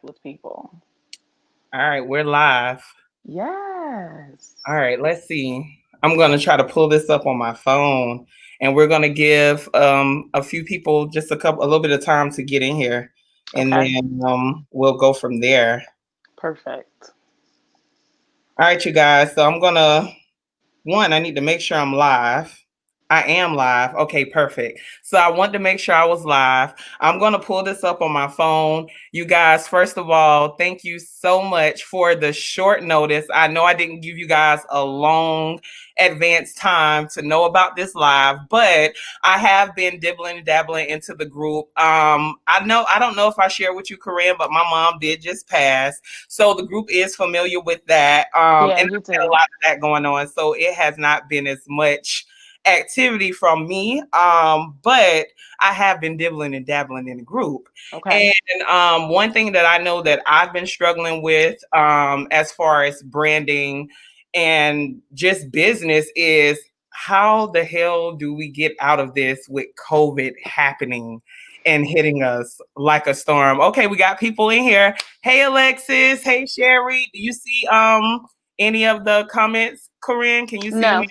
with people. All right, we're live. Yes. All right, let's see. I'm gonna try to pull this up on my phone, and we're gonna give a few people just a little bit of time to get in here, and Okay. then we'll go from there. Perfect. All right, you guys. So I'm gonna I need to make sure I'm live. I am live. Okay, perfect. So I want to make sure I was live. I'm going to pull this up on my phone. You guys, first of all, thank you so much for the short notice. I know I didn't give you guys a long advance time to know about this live, but I have been dibbling and dabbling into the group. I don't know if I shared with you, Corinn, but my mom did just pass. So the group is familiar with that. Yeah, And you I've had a did. lot of that going on. So it has not been as much activity from me, but I have been dibbling and dabbling in the group. Okay. And one thing that I know that I've been struggling with as far as branding and just business is how the hell do we get out of this with COVID happening and hitting us like a storm? Okay, we got people in here. Hey Alexis, hey Sherry. Do you see any of the comments? Corinn, can you see me? No.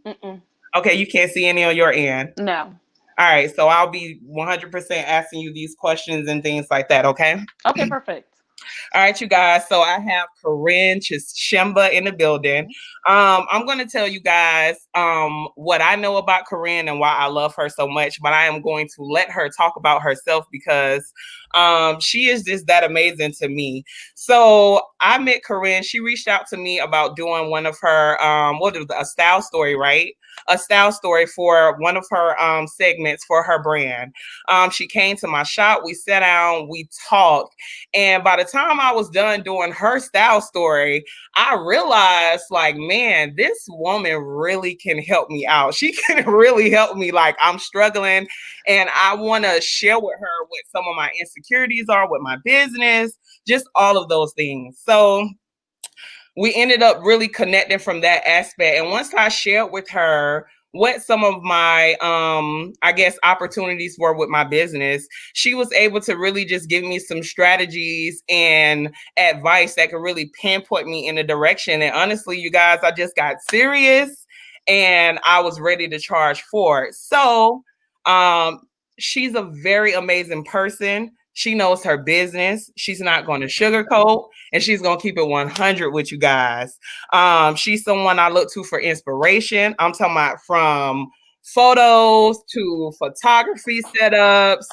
Mm-mm. Okay, you can't see any on your end. No. All right, so I'll be 100% asking you these questions and things like that, okay? Okay, perfect. All right, you guys. So I have Corrinn Chishimba in the building. I'm going to tell you guys what I know about Corrinn and why I love her so much, but I am going to let her talk about herself because she is just that amazing to me. So I met Corrinn. She reached out to me about doing one of her, a style story, right? A style story for one of her segments for her brand. She came to my shop. We sat down, we talked. And by the time I was done doing her style story, I realized, like, man, this woman really can help me out. She can really help me. Like, I'm struggling, and I want to share with her what some of my insecurities are with my business, just all of those things. So we ended up really connecting from that aspect. And once I shared with her what some of my I guess opportunities were with my business, she was able to really just give me some strategies and advice that could really pinpoint me in a direction. And honestly, you guys, I just got serious and I was ready to charge for it. So um she's a very amazing person. She knows her business. She's not going to sugarcoat, and she's going to keep it 100 with you guys. She's someone I look to for inspiration. I'm talking about from photos to photography setups,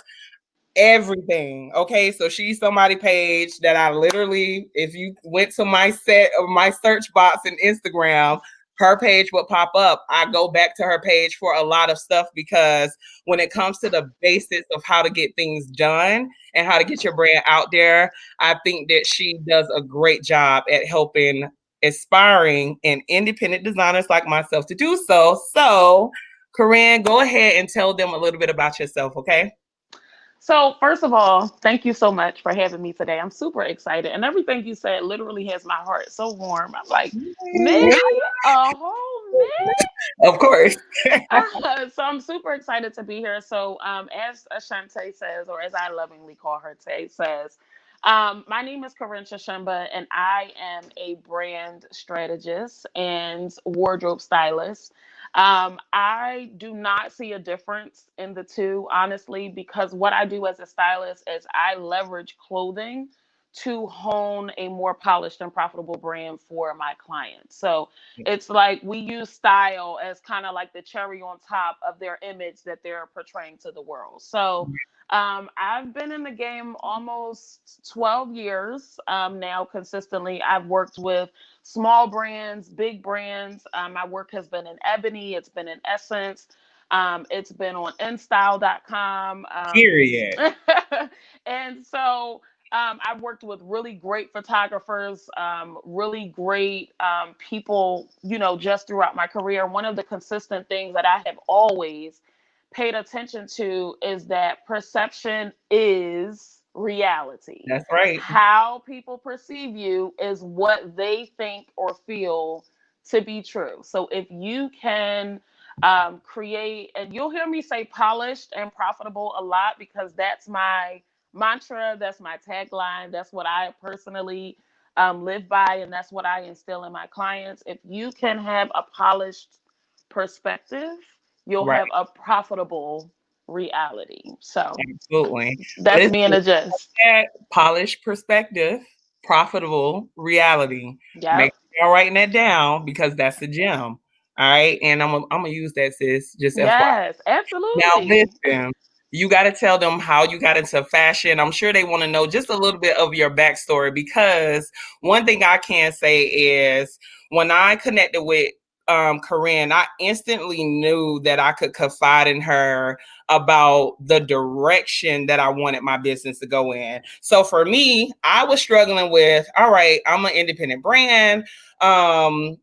everything. Okay, so she's somebody page that I literally, if you went to my set of my search box in Instagram, her page would pop up. I go back to her page for a lot of stuff because when it comes to the basics of how to get things done and how to get your brand out there, I think that she does a great job at helping aspiring and independent designers like myself to do so. So, Corrinn, go ahead and tell them a little bit about yourself, okay? So, first of all, thank you so much for having me today. I'm super excited. And everything you said literally has my heart so warm. I'm like, me? A whole me? Of course. So I'm super excited to be here. So, as Ashante says, or as I lovingly call her, Tay says, my name is Corrinn Chishimba, and I am a brand strategist and wardrobe stylist. I do not see a difference in the two, honestly, because what I do as a stylist is I leverage clothing to hone a more polished and profitable brand for my clients. So it's like we use style as kind of like the cherry on top of their image that they're portraying to the world. So I've been in the game almost 12 years now consistently. I've worked with small brands, big brands. My work has been in Ebony, it's been in Essence, it's been on InStyle.com. Period. And so I've worked with really great photographers, really great people, just throughout my career. One of the consistent things that I have always paid attention to is that perception is reality. That's right. How people perceive you is what they think or feel to be true. So if you can create, and you'll hear me say polished and profitable a lot because that's my mantra. That's my tagline. That's what I personally live by, and that's what I instill in my clients. If you can have a polished perspective, you'll Right. have a profitable reality. So Absolutely. that's Listen, me in a gist. that polished perspective, profitable reality. Make Yep. sure y'all writing that down because that's the gem. All right. And I'm gonna use that, sis. Just FYI. Yes, Now, absolutely. listen, you got to tell them how you got into fashion. I'm sure they want to know just a little bit of your backstory because one thing I can say is when I connected with Corrinn, I instantly knew that I could confide in her about the direction that I wanted my business to go in. So for me, I was struggling with, all right, I'm an independent brand. Um,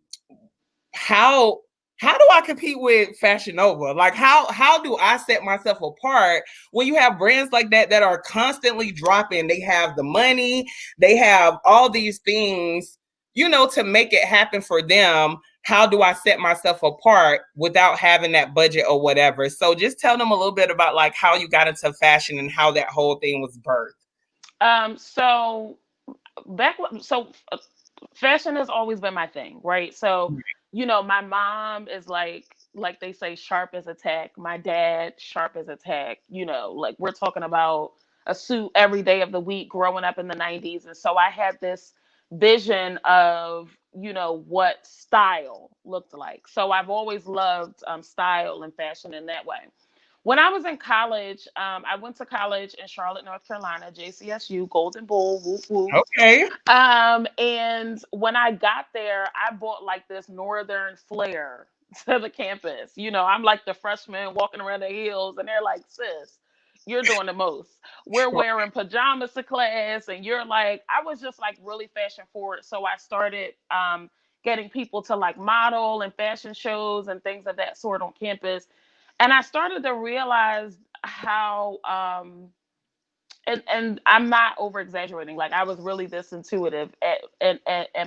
how how do I compete with Fashion Nova? Like how do I set myself apart when you have brands like that that are constantly dropping? They have the money, they have all these things, to make it happen for them. How do I set myself apart without having that budget or whatever? So just tell them a little bit about like how you got into fashion and how that whole thing was birthed. So back so fashion has always been my thing, right? So, my mom is like they say sharp as a tack. My dad sharp as a tack. Like we're talking about a suit every day of the week growing up in the 90s. And so I had this vision of, what style looked like. So I've always loved style and fashion in that way. When I was in college, I went to college in Charlotte, North Carolina, JCSU, Golden Bull, whoop whoop. Okay. And when I got there, I bought like this northern flair to the campus. I'm like the freshman walking around the hills, and they're like, sis, you're doing the most. We're wearing pajamas to class, and you're like, I was just like really fashion forward. So I started getting people to like model and fashion shows and things of that sort on campus. And I started to realize how and I'm not over exaggerating. Like I was really this intuitive at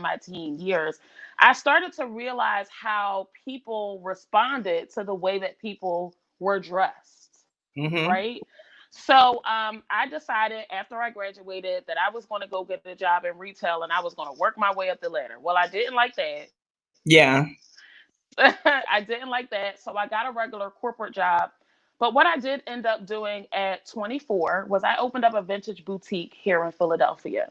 my teen years. I started to realize how people responded to the way that people were dressed, Mm-hmm. right? So I decided after I graduated that I was going to go get a job in retail and I was going to work my way up the ladder. Well, I didn't like that. Yeah. I didn't like that. So I got a regular corporate job. But what I did end up doing at 24 was I opened up a vintage boutique here in Philadelphia.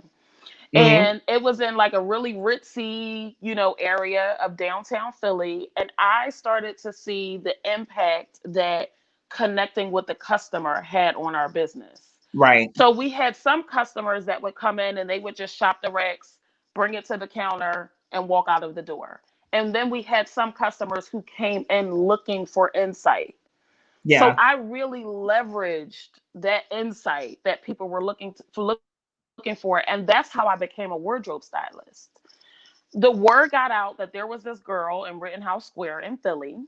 Mm-hmm. And it was in like a really ritzy, area of downtown Philly. And I started to see the impact that connecting with the customer had on our business. Right. So we had some customers that would come in and they would just shop the racks, bring it to the counter, and walk out of the door. And then we had some customers who came in looking for insight. So Yeah. I really leveraged that insight that people were looking for, and that's how I became a wardrobe stylist. The word got out that there was this girl in Rittenhouse Square in Philly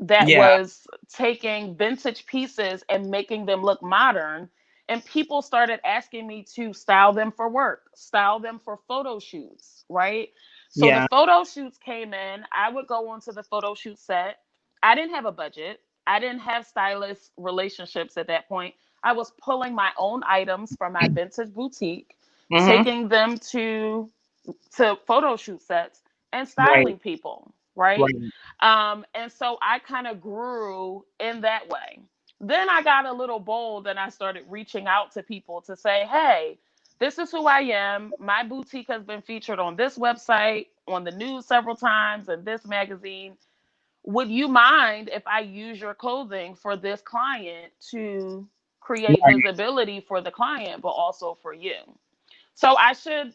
that Yeah. was taking vintage pieces and making them look modern. And people started asking me to style them for work, style them for photo shoots, right? So the Yeah. photo shoots came in. I would go onto the photo shoot set. I didn't have a budget. I didn't have stylist relationships at that point. I was pulling my own items from my vintage boutique, Mm-hmm. taking them to photo shoot sets and Right. styling people, right? Right. And so I kind of grew in that way. Then I got a little bold and I started reaching out to people to say, hey, this is who I am. My boutique has been featured on this website, on the news several times, and this magazine. Would you mind if I use your clothing for this client to create Right. visibility for the client, but also for you? So I should,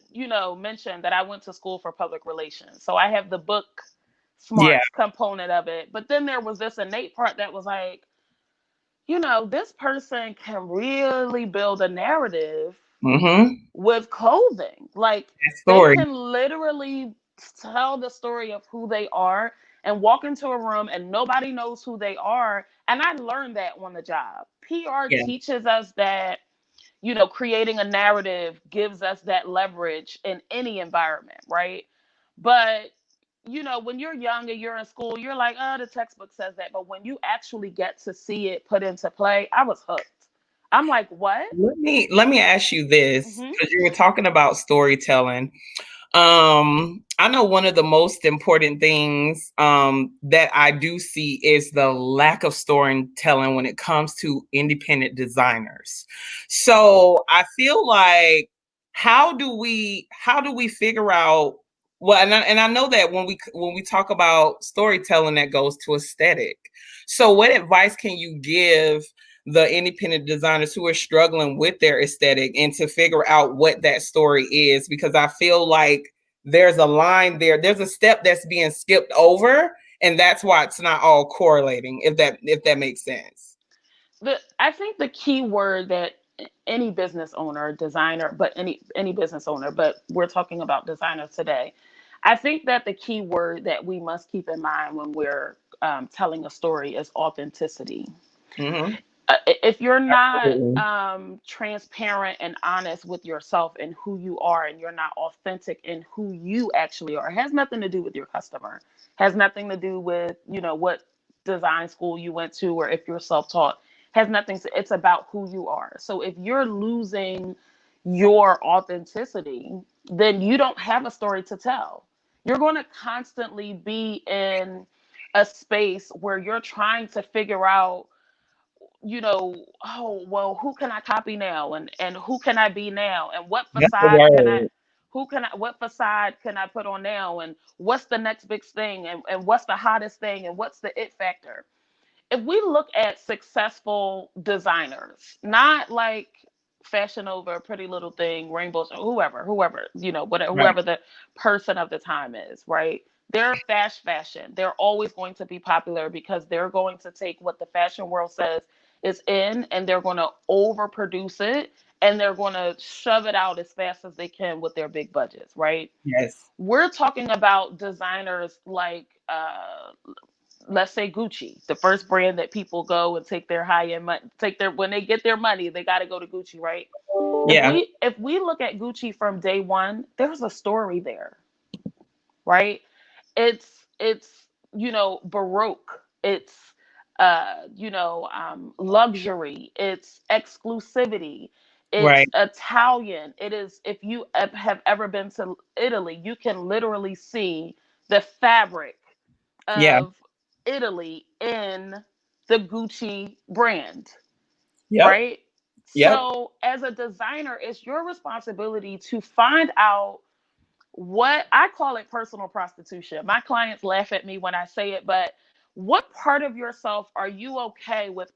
mention that I went to school for public relations. So I have the book Yeah. smarts component of it. But then there was this innate part that was like, this person can really build a narrative Mm-hmm. with clothing. Like That they story. can literally tell the story of who they are and walk into a room and nobody knows who they are. And I learned that on the job. PR Yeah. teaches us that creating a narrative gives us that leverage in any environment, right? But, when you're young and you're in school, you're like, oh, the textbook says that. But when you actually get to see it put into play, I was hooked. I'm like, what? Let me ask you this, Mm-hmm. because you were talking about storytelling. I know one of the most important things that I do see is the lack of storytelling when it comes to independent designers. So I feel like, how do we figure out, well, and I know that when we talk about storytelling, that goes to aesthetic. So what advice can you give the independent designers who are struggling with their aesthetic and to figure out what that story is? Because I feel like there's a line there, there's a step that's being skipped over, and that's why it's not all correlating, if that makes sense. I think the key word that any business owner, designer, but any business owner, but we're talking about designers today. I think that the key word that we must keep in mind when we're telling a story is authenticity. Mm-hmm. If you're not Absolutely. transparent and honest with yourself and who you are, and you're not authentic in who you actually are, it has nothing to do with your customer, has nothing to do with what design school you went to, or if you're self-taught, has nothing to, it's about who you are. So if you're losing your authenticity, then you don't have a story to tell. You're going to constantly be in a space where you're trying to figure out, oh well, who can I copy now, and who can I be now, and That's the word. what facade can I put on now, and what's the next big thing, and what's the hottest thing, and what's the it factor. If we look at successful designers, not like Fashion Over, Pretty Little Thing, Rainbows, whoever, whatever, Right. whoever the person of the time is, right? They're fashion. They're always going to be popular because they're going to take what the fashion world says is in, and they're going to overproduce it, and they're going to shove it out as fast as they can with their big budgets, right? Yes. We're talking about designers like let's say Gucci, the first brand that people go and take their high end money, take their when they get their money, they got to go to Gucci, right? If Yeah. we look at Gucci from day one, there's a story there, right? It's Baroque, it's luxury, it's exclusivity, it's Right. Italian. It is, if you have ever been to Italy, you can literally see the fabric Yeah. of Italy in the Gucci brand, Yep. right? Yep. So, as a designer, it's your responsibility to find out what I call it personal prostitution. My clients laugh at me when I say it, but what part of yourself are you okay with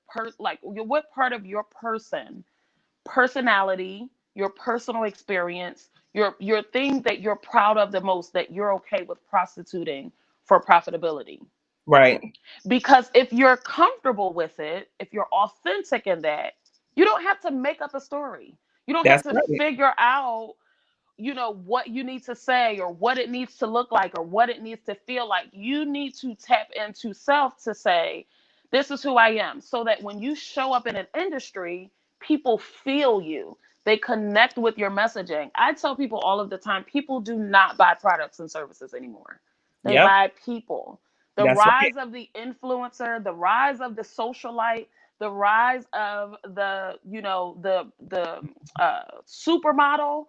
what part of your personality, your personal experience, your thing that you're proud of the most, that you're okay with prostituting for profitability? Right. Because if you're comfortable with it, if you're authentic in that, you don't have to make up a story. You don't have That's to right. figure out, what you need to say, or what it needs to look like, or what it needs to feel like. You need to tap into self to say, this is who I am, so that when you show up in an industry, people feel you. They connect with your messaging. I tell people all of the time, people do not buy products and services anymore. They Yep. buy people. The That's right. rise of the influencer, the rise of the socialite, the rise of the supermodel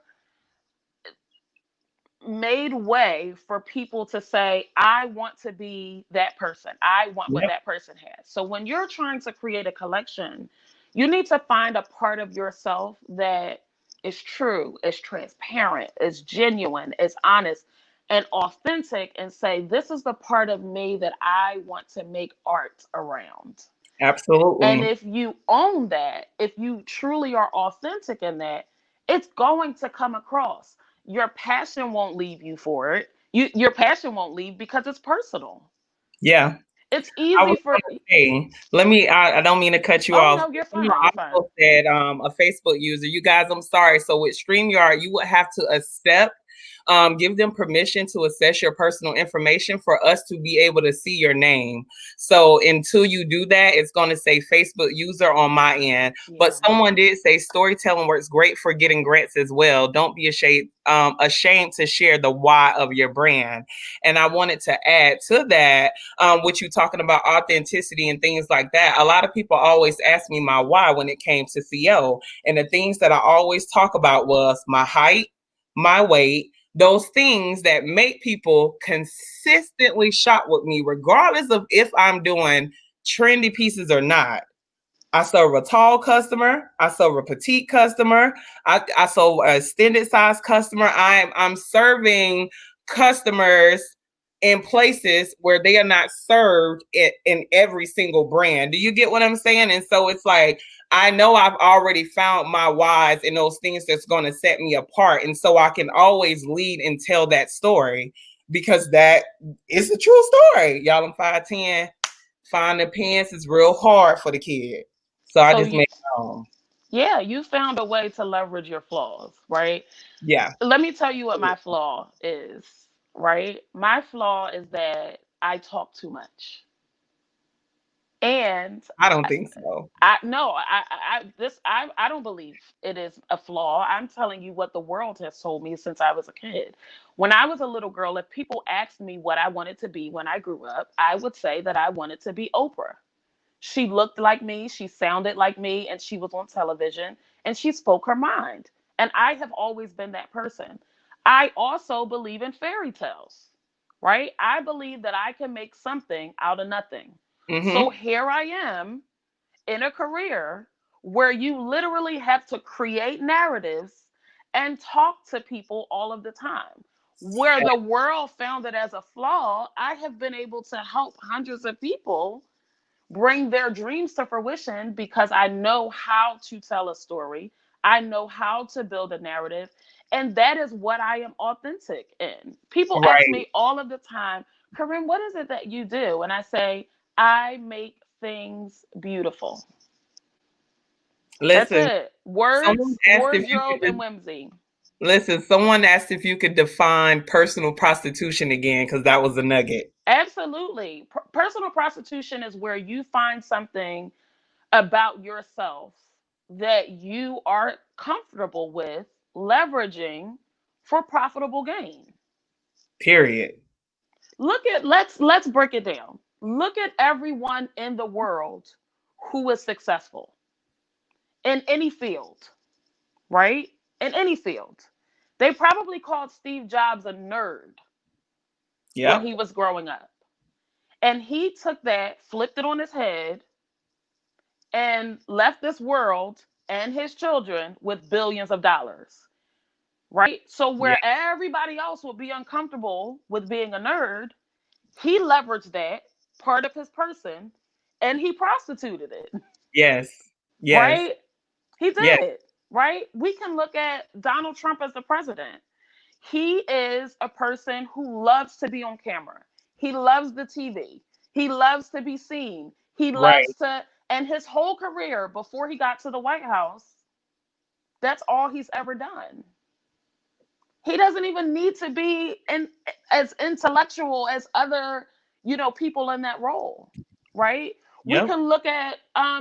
made way for people to say, I want to be that person. I want what Yep. that person has. So when you're trying to create a collection, you need to find a part of yourself that is true, is transparent, is genuine, is honest, and authentic, and say, this is the part of me that I want to make art around. And Absolutely. if you own that, if you truly are authentic in that, it's going to come across. Your passion won't leave you for it. Your passion won't leave because it's personal. Yeah. It's I easy was for. gonna say, I don't mean to cut you Oh off. no, you're You fine. You're fine. also said a Facebook user. You guys, I'm sorry. So with StreamYard, you would have to accept Give them permission to access your personal information for us to be able to see your name. So until you do that, it's going to say Facebook user on my end. But Yeah. someone did say storytelling works great for getting grants as well. Don't be ashamed to share the why of your brand. And I wanted to add to that, what you talking about authenticity and things like that. A lot of people always ask me my why when it came to CO. And the things that I always talk about was my height, my weight, those things that make people consistently shop with me, regardless of if I'm doing trendy pieces or not. I serve a tall customer. I serve a petite customer. I serve an extended size customer. I'm serving customers in places where they are not served in every single brand. Do you get what I'm saying? And so it's like, I know I've already found my whys and those things that's going to set me apart. And so I can always lead and tell that story because that is a true story. Y'all, I'm 5'10". Finding pants is real hard for the kid. So I So just you, made my own. yeah, you found a way to leverage your flaws, right? Yeah, Let me tell you what my flaw is, right? My flaw is that I talk too much. And I don't think so. I no, I don't believe it is a flaw. I'm telling you what the world has told me since I was a kid. When I was a little girl, if people asked me what I wanted to be when I grew up, I would say that I wanted to be Oprah. She looked like me, she sounded like me, and she was on television and she spoke her mind. And I have always been that person. I also believe in fairy tales, right? I believe that I can make something out of nothing. So Mm-hmm. here I am in a career where you literally have to create narratives and talk to people all of the time. Where the world found it as a flaw, I have been able to help hundreds of people bring their dreams to fruition because I know how to tell a story. I know how to build a narrative. And that is what I am authentic in. People ask Right. me all of the time, Corrinn, what is it that you do? And I say, I make things beautiful. That's Listen, it. someone Words, asked if you wardrobe, and could whimsy. someone asked if you could define personal prostitution again, because that was a nugget. Absolutely. Personal prostitution is where you find something about yourself that you are comfortable with leveraging for profitable gain. Period. Let's break it down. Look at everyone in the world who is successful in any field, right? In any field. They probably called Steve Jobs a nerd when Yep. he was growing up. And he took that, flipped it on his head, and left this world and his children with billions of dollars, right? So Yeah. where everybody else would be uncomfortable with being a nerd, he leveraged that part of his person and he prostituted it, Yes. Yes. right? He Yes. did, right? We can look at Donald Trump as the president. He is a person who loves to be on camera. He loves the TV. He loves to be seen. He Right. loves to, and his whole career before he got to the White House, that's all he's ever done. He doesn't even need to be as intellectual as other, people in that role, right? We Yep. can look at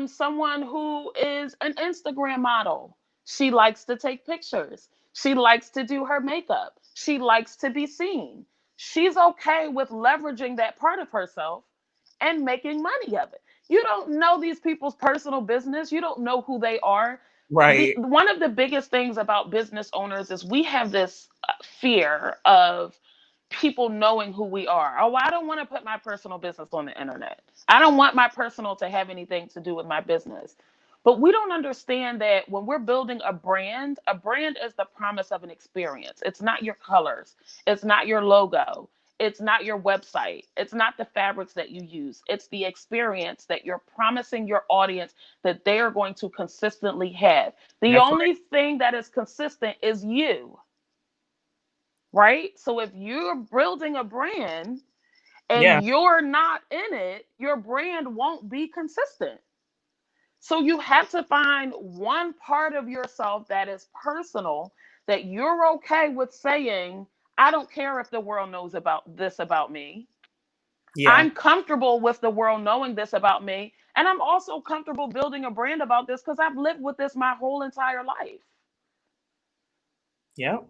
someone who is an Instagram model. She likes to take pictures. She likes to do her makeup. She likes to be seen. She's okay with leveraging that part of herself and making money of it. You don't know these people's personal business. You don't know who they are. The Right. one of the biggest things about business owners is we have this fear of people knowing who we are. Oh, I don't want to put my personal business on the internet. I don't want my personal to have anything to do with my business. But we don't understand that when we're building a brand is the promise of an experience. It's not your colors, it's not your logo, it's not your website, it's not the fabrics that you use. It's the experience that you're promising your audience that they are going to consistently have. The That's only thing that is consistent is you, right? So if you're building a brand right. Yeah. and you're not in it, your brand won't be consistent. So you have to find one part of yourself that is personal that you're okay with saying, I don't care if the world knows about this about me. Yeah. I'm comfortable with the world knowing this about me. And I'm also comfortable building a brand about this because I've lived with this my whole entire life. Yep.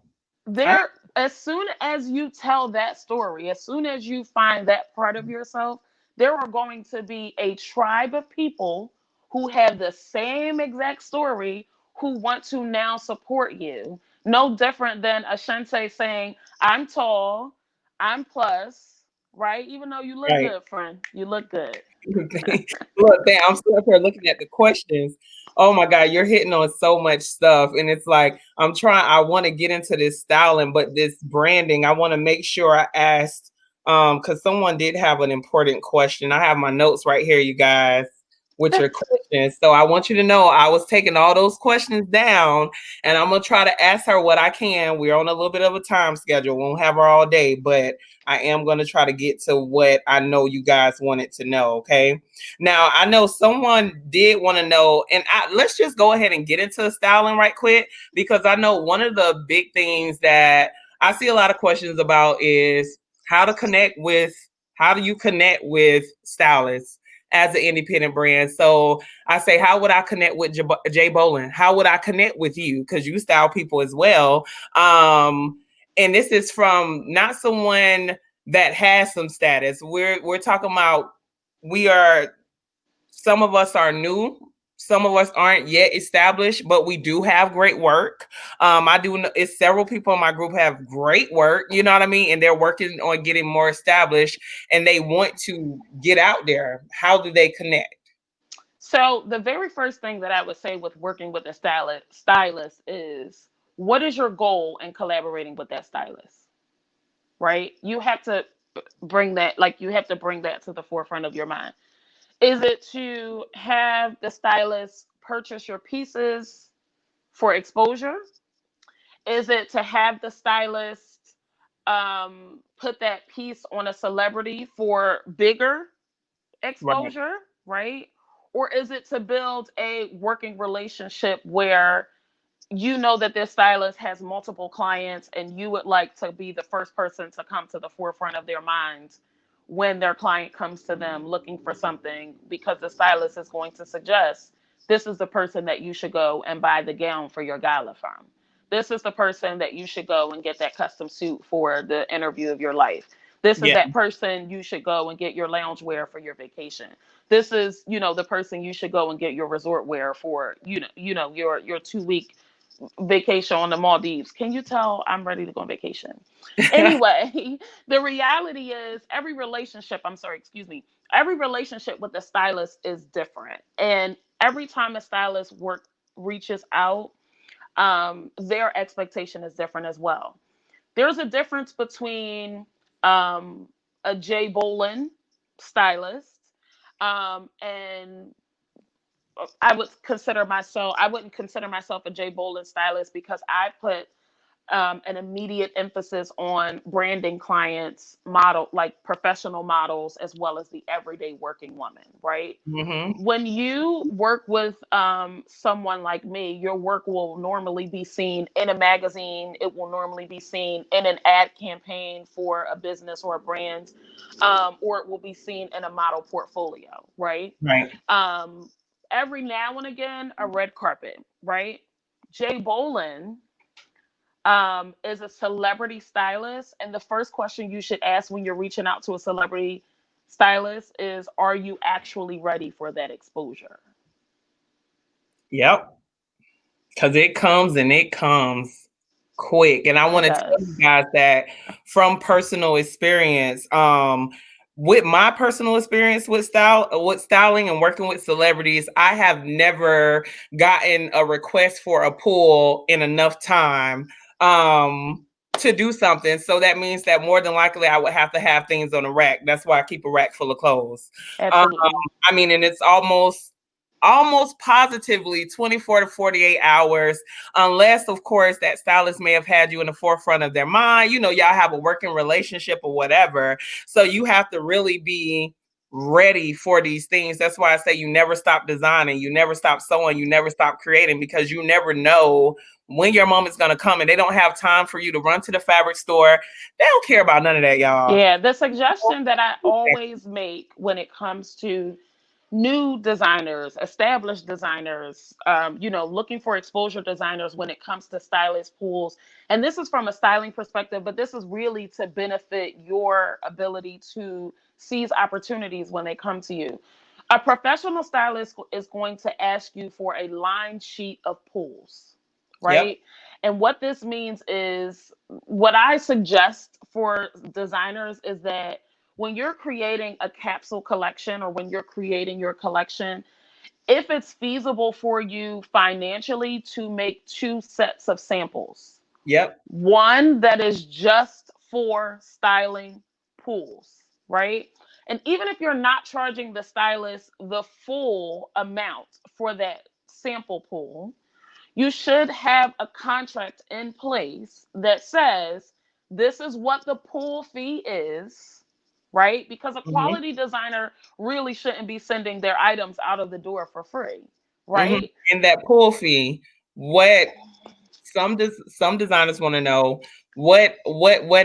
I There, as soon as you tell that story, as soon as you find that part of yourself, there are going to be a tribe of people who have the same exact story who want to now support you. No different than Ashante saying, I'm tall, I'm plus, right? Even though you look right. good, friend, you look good. Look, damn, I'm still up here looking at the questions. Oh my God, you're hitting on so much stuff. And it's like, I want to get into this styling, but this branding, I want to make sure I asked, because someone did have an important question. I have my notes right here, you guys, with your questions. So I want you to know I was taking all those questions down and I'm going to try to ask her what I can. We're on a little bit of a time schedule. We won't have her all day, but I am going to try to get to what I know you guys wanted to know. Okay. Now, I know someone did want to know, and let's just go ahead and get into styling right quick, because I know one of the big things that I see a lot of questions about is how do you connect with stylists as an independent brand? So I say, how would I connect with Jay Bolin? How would I connect with you? Because you style people as well. And this is from not someone that has some status. We're talking about, we are, some of us are new, some of us aren't yet established, but we do have great work. I do know it's several people in my group have great work, you know what I mean? And they're working on getting more established and they want to get out there. How do they connect? So the very first thing that I would say with working with a stylist is, what is your goal in collaborating with that stylist? Right? You have to bring that, like, you have to bring that to the forefront of your mind. Is it to have the stylist purchase your pieces for exposure? Is it to have the stylist put that piece on a celebrity for bigger Right. exposure, right? Or is it to build a working relationship where you know that this stylist has multiple clients and you would like to be the first person to come to the forefront of their minds when their client comes to them looking for something, because the stylist is going to suggest, this is the person that you should go and buy the gown for your gala from. This is the person that you should go and get that custom suit for the interview of your life. This is Yeah. that person you should go and get your lounge wear for your vacation. This is, the person you should go and get your resort wear for, your 2 week vacation on the Maldives. Can you tell I'm ready to go on vacation? Anyway, the reality is every relationship with the stylist is different. And every time a stylist reaches out, their expectation is different as well. There's a difference between a Jay Bolin stylist, and I wouldn't consider myself a Jay Bolin stylist because I put an immediate emphasis on branding clients, like professional models, as well as the everyday working woman, right? Mm-hmm. When you work with someone like me, your work will normally be seen in a magazine. It will normally be seen in an ad campaign for a business or a brand, or it will be seen in a model portfolio, right? Right. Um, every now and again, a red carpet, right? Jay Bolin is a celebrity stylist, and the first question you should ask when you're reaching out to a celebrity stylist is, are you actually ready for that exposure? Yep. Because it comes quick. And I It want to tell you does. guys that from personal experience, with my personal experience with styling and working with celebrities, I have never gotten a request for a pull in enough time to do something. So that means that more than likely I would have to have things on a rack. That's why I keep a rack full of clothes. Um, Absolutely. I mean, and it's almost positively 24 to 48 hours, unless of course that stylist may have had you in the forefront of their mind, y'all have a working relationship or whatever. So you have to really be ready for these things. That's why I say you never stop designing, you never stop sewing, you never stop creating, because you never know when your moment's going to come, and they don't have time for you to run to the fabric store. They don't care about none of that, y'all. Yeah, the suggestion that I always make when it comes to new designers, established designers, looking for exposure designers when it comes to stylist pools. And this is from a styling perspective, but this is really to benefit your ability to seize opportunities when they come to you. A professional stylist is going to ask you for a line sheet of pools, Yep. right? And what this means is, what I suggest for designers is that when you're creating a capsule collection or when you're creating your collection, if it's feasible for you financially to make two sets of samples, Yep. one that is just for styling pools, right? And even if you're not charging the stylist the full amount for that sample pool, you should have a contract in place that says this is what the pool fee is, right? Because a Mm-hmm. quality designer really shouldn't be sending their items out of the door for free, Mm-hmm. right? And that pool fee, what some designers want to know, what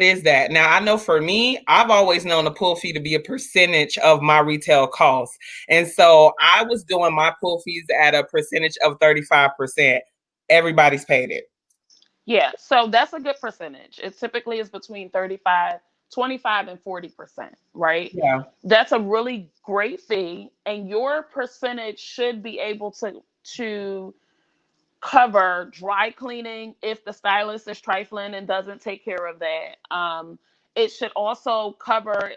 is that? Now, I know for me, I've always known the pool fee to be a percentage of my retail cost, and so I was doing my pool fees at a percentage of 35%. Everybody's paid it. Yeah, so that's a good percentage. It typically is between 35, 25, and 40%, right? Yeah. That's a really great fee, and your percentage should be able to cover dry cleaning if the stylist is trifling and doesn't take care of that. It should also cover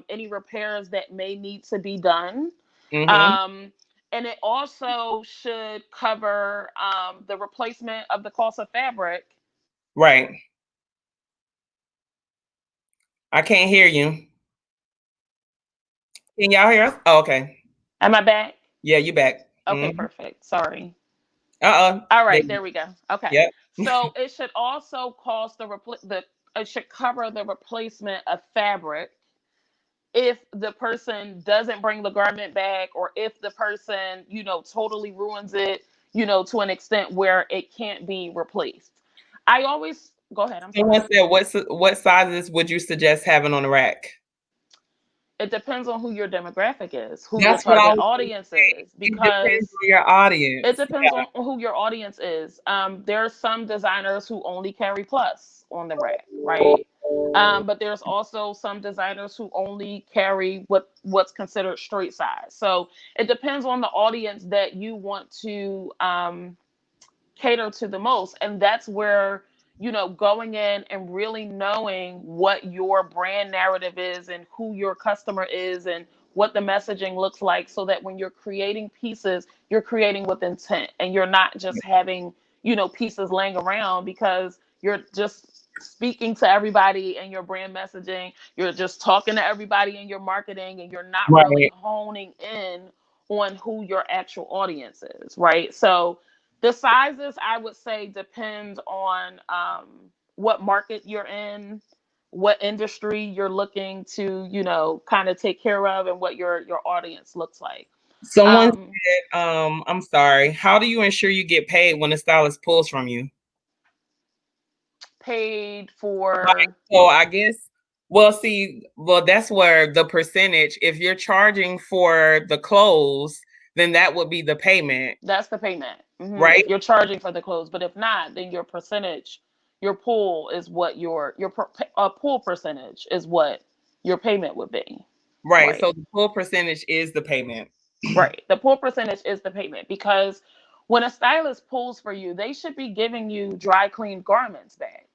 any repairs that may need to be done. Mm-hmm. Um, and it also should cover the replacement of the cost of fabric. Right. I can't hear you. Can y'all hear us? Oh, okay. Am I back? Yeah, you back. Okay, Mm-hmm. perfect. Sorry. Uh-uh. All There right, you- there we go. Okay. Yep. So it should also cost the it should cover the replacement of fabric if the person doesn't bring the garment back, or if the person, totally ruins it, to an extent where it can't be replaced. I always go ahead. I'm Someone sorry. said, what sizes would you suggest having on the rack? It depends on who your demographic is, who your That's what I target was gonna audience say. is, It depends because on your it audience. depends on who your audience is. There are some designers who only carry plus on the rack, right? But there's also some designers who only carry what's considered straight size. So it depends on the audience that you want to cater to the most. And that's where, going in and really knowing what your brand narrative is and who your customer is and what the messaging looks like, so that when you're creating pieces, you're creating with intent and you're not just having, pieces laying around because you're just speaking to everybody in your brand messaging. You're just talking to everybody in your marketing, and you're not really Right. honing in on who your actual audience is, right? So the sizes, I would say, depend on what market you're in, what industry you're looking to, kind of take care of, and what your audience looks like. Someone Um, said, I'm sorry. How do you ensure you get paid when the stylist pulls from you? Paid Like, for. so I guess, well, see, well, that's where the percentage, if you're charging for the clothes, then that would be the payment, That's the payment. right? If you're charging for the clothes, but if not, then your percentage, your pool is what your pool percentage is what your payment would be. Right. Right. So the full percentage is the payment. Right. The pool percentage is the payment, because when a stylist pulls for you, they should be giving you dry cleaned garments back.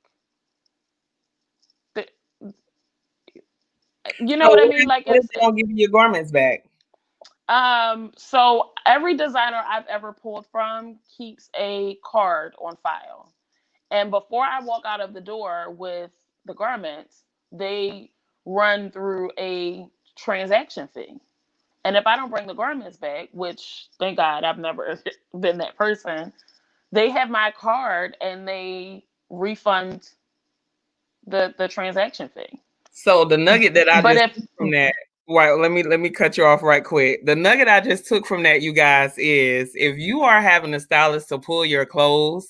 The- You know So what I mean? Like what if it's they don't give you your garments back? so every designer I've ever pulled from keeps a card on file. And before I walk out of the door with the garments, they run through a transaction fee. And if I don't bring the garments back, which thank God I've never been that person, they have my card and they refund the transaction fee. So the nugget that I But just if took from that, Right, let me cut you off right quick. The nugget I just took from that, you guys, is if you are having a stylist to pull your clothes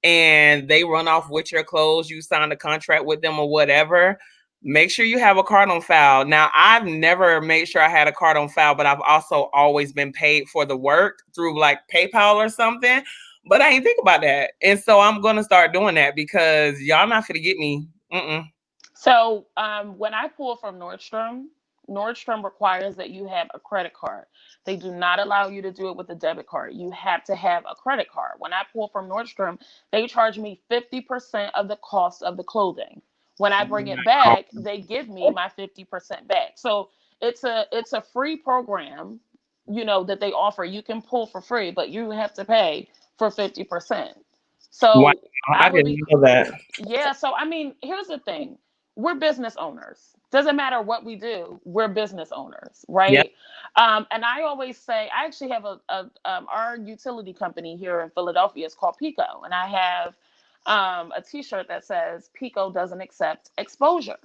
and they run off with your clothes, you sign a contract with them or whatever, make sure you have a card on file. Now, I've never made sure I had a card on file, but I've also always been paid for the work through like PayPal or something. But I ain't think about that. And so I'm gonna start doing that because y'all not gonna get me. Mm-mm. So when I pull from Nordstrom, Nordstrom requires that you have a credit card. They do not allow you to do it with a debit card. You have to have a credit card. When I pull from Nordstrom, they charge me 50% of the cost of the clothing. When I bring it back, they give me my 50% back. So it's a free program, that they offer. You can pull for free, but you have to pay for 50%. Wow, So I I would didn't be know that. yeah, so I mean, here's the thing. We're business owners. Doesn't matter what we do, we're business owners, Yeah. right? And I always say, I actually have our utility company here in Philadelphia is called Pico, and I have a T-shirt that says Pico doesn't accept exposure.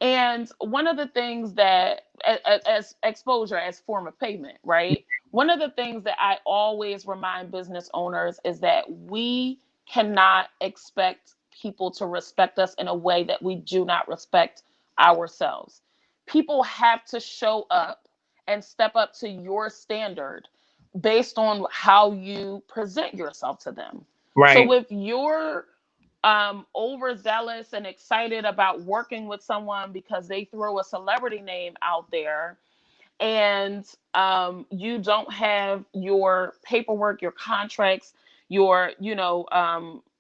And one of the things that, as exposure as form of payment, right? One of the things that I always remind business owners is that we cannot expect people to respect us in a way that we do not respect ourselves. People have to show up and step up to your standard based on how you present yourself to them. So Right. if you're overzealous and excited about working with someone because they throw a celebrity name out there, and you don't have your paperwork, your contracts, your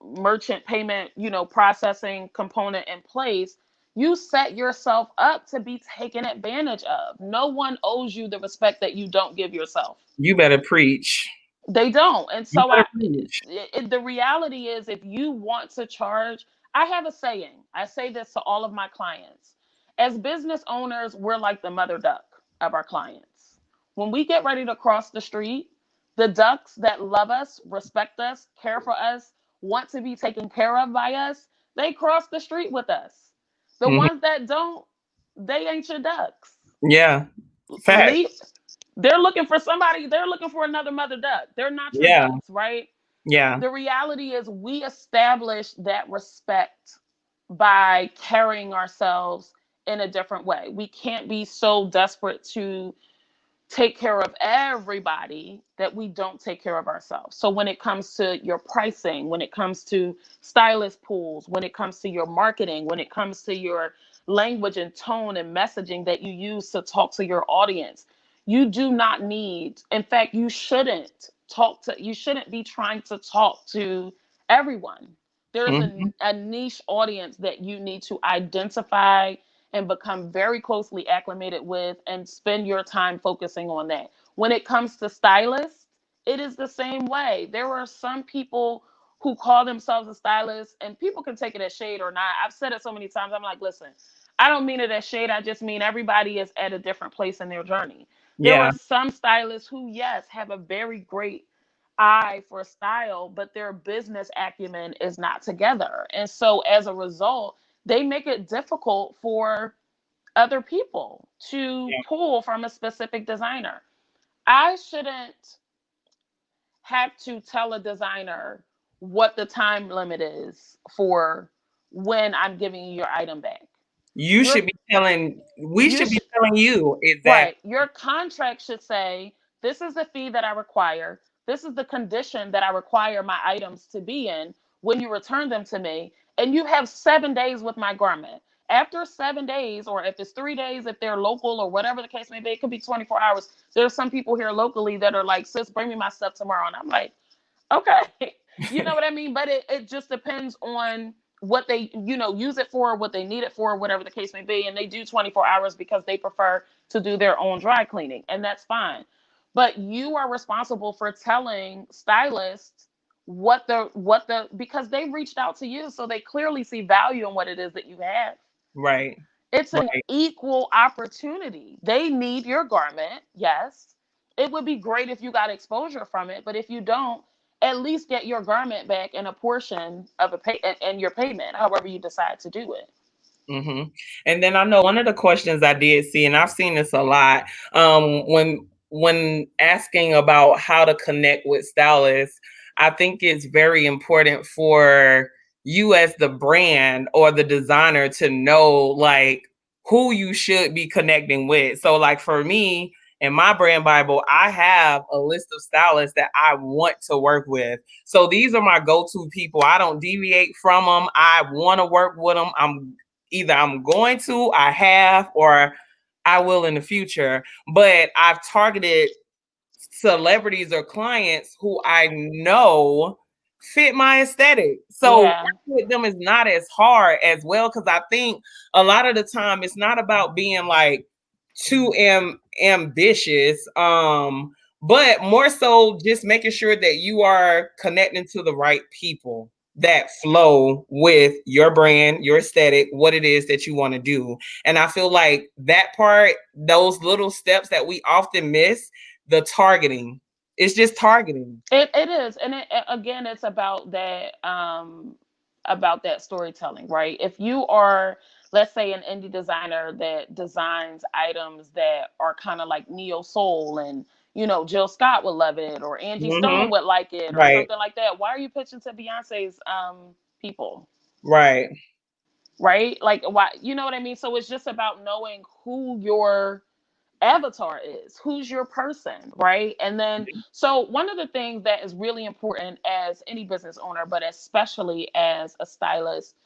merchant payment processing component in place, you set yourself up to be taken advantage of. No one owes you the respect that you don't give yourself. You better preach. They don't. And You so better preach. the reality is, if you want to charge, I have a saying. I say this to all of my clients. As business owners, we're like the mother duck of our clients. When we get ready to cross the street, the ducks that love us, respect us, care for us, want to be taken care of by us, they cross the street with us. The Mhm. ones that don't, they ain't your ducks. Yeah. Fact. Leave. They're looking for somebody, they're looking for another mother duck. They're not your Yeah. ducks, right? Yeah. The reality is, we establish that respect by carrying ourselves in a different way. We can't be so desperate to take care of everybody that we don't take care of ourselves. So when it comes to your pricing, when it comes to stylist pools, when it comes to your marketing, when it comes to your language and tone and messaging that you use to talk to your audience, you do not need, in fact, you shouldn't be trying to talk to everyone. There's Mhm. a niche audience that you need to identify and become very closely acclimated with, and spend your time focusing on that. When it comes to stylists, it is the same way. There are some people who call themselves a stylist, and people can take it as shade or not. I've said it so many times. I'm like, listen, I don't mean it as shade. I just mean everybody is at a different place in their journey. There Yeah. are some stylists who, yes, have a very great eye for style, but their business acumen is not together. And so as a result, they make it difficult for other people to Yeah. pull from a specific designer. I shouldn't have to tell a designer what the time limit is for when I'm giving you your item back. You Your should be telling, we you should be should telling you exactly. Right. Your contract should say, this is the fee that I require. This is the condition that I require my items to be in when you return them to me. And you have 7 days with my garment. After 7 days, or if it's 3 days, if they're local or whatever the case may be, it could be 24 hours. There's some people here locally that are like, sis, bring me my stuff tomorrow. And I'm like, okay. You know what I mean? But it just depends on what they, use it for, what they need it for, whatever the case may be. And they do 24 hours because they prefer to do their own dry cleaning, and that's fine. But you are responsible for telling stylists because they reached out to you, so they clearly see value in what it is that you have. Right. It's an Right. equal opportunity. They need your garment, yes. It would be great if you got exposure from it, but if you don't, at least get your garment back in a portion of and your payment, however you decide to do it. Mm-hmm. And then I know one of the questions I did see, and I've seen this a lot, when asking about how to connect with stylists, I think it's very important for you as the brand or the designer to know like who you should be connecting with. So like for me, in my brand Bible, I have a list of stylists that I want to work with. So these are my go-to people. I don't deviate from them. I want to work with them. I'm going to, I have, or I will in the future. But I've targeted celebrities or clients who I know fit my aesthetic. So Yeah. working with them is not as hard as well, because I think a lot of the time it's not about being like too ambitious, but more so just making sure that you are connecting to the right people that flow with your brand, your aesthetic, what it is that you want to do. And I feel like that part, those little steps that we often miss, the targeting, it's just targeting. It is, and again, it's about that storytelling, right? If you are, let's say, an indie designer that designs items that are kind of like neo soul, and Jill Scott would love it, or Angie Mm-hmm. Stone would like it, or Right. something like that. Why are you pitching to Beyonce's people, Right. right? Like, why? You know what I mean? So it's just about knowing who your avatar is, who's your person, right? And then so one of the things that is really important as any business owner, but especially as a stylist,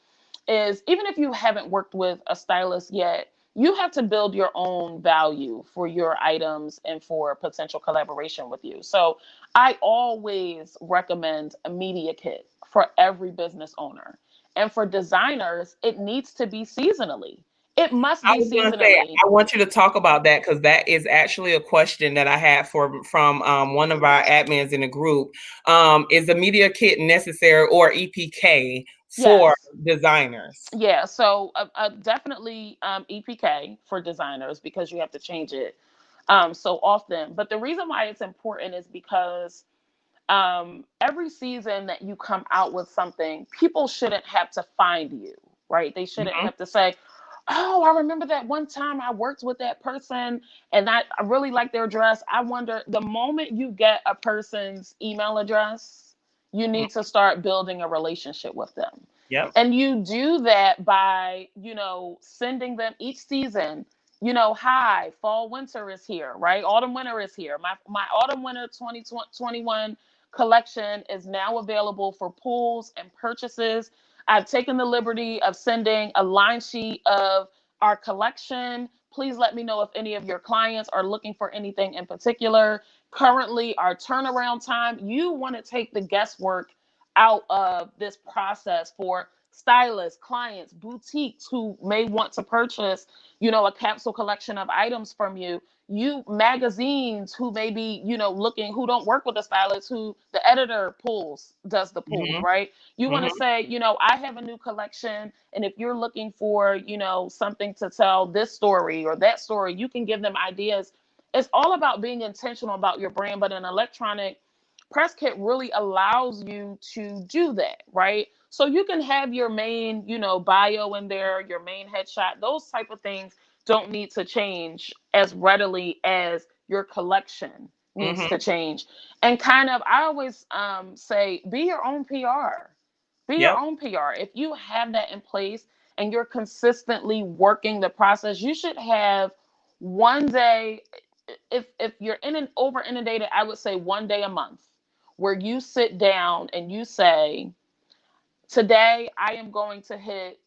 is even if you haven't worked with a stylist yet, you have to build your own value for your items and for potential collaboration with you. So I always recommend a media kit for every business owner, and for designers it needs to be seasonally. It must I be was going to say, seasonally. I want you to talk about that because that is actually a question that I had from one of our admins in the group. Is a media kit necessary or EPK for Yes. designers? Yeah. So definitely EPK for designers, because you have to change it so often. But the reason why it's important is because every season that you come out with something, people shouldn't have to find you, right? They shouldn't Mm-hmm. have to say, "Oh, I remember that one time I worked with that person and I really like their dress." I wonder, the moment you get a person's email address, you need to start building a relationship with them. Yep. And you do that by, sending them each season, hi, fall, winter is here, right? Autumn, winter is here. My autumn, winter 2021 collection is now available for pulls and purchases. I've taken the liberty of sending a line sheet of our collection. Please let me know if any of your clients are looking for anything in particular. Currently, our turnaround time, you want to take the guesswork out of this process for stylists, clients, boutiques who may want to purchase, a capsule collection of items from you. You magazines who may be, looking, who don't work with a stylist, who the editor does the pulls, Mm-hmm. right? You want to Mm-hmm. say, I have a new collection, and if you're looking for, something to tell this story or that story, you can give them ideas. It's all about being intentional about your brand, but an electronic press kit really allows you to do that, right? So you can have your main, bio in there, your main headshot. Those type of things don't need to change as readily as your collection needs Mm-hmm. to change. And kind of, I always say, be your own PR. Be your Yep. own PR. If you have that in place and you're consistently working the process, you should have one day. If you're over inundated, I would say one day a month where you sit down and you say, today I am going to hit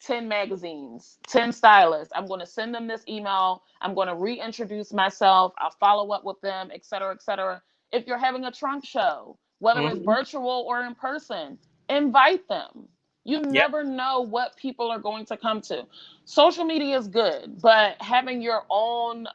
10 magazines, 10 stylists. I'm going to send them this email. I'm going to reintroduce myself. I'll follow up with them, et cetera, et cetera. If you're having a trunk show, whether it's Mm-hmm. virtual or in person, invite them. You Yep. never know what people are going to come to. Social media is good, but having your own,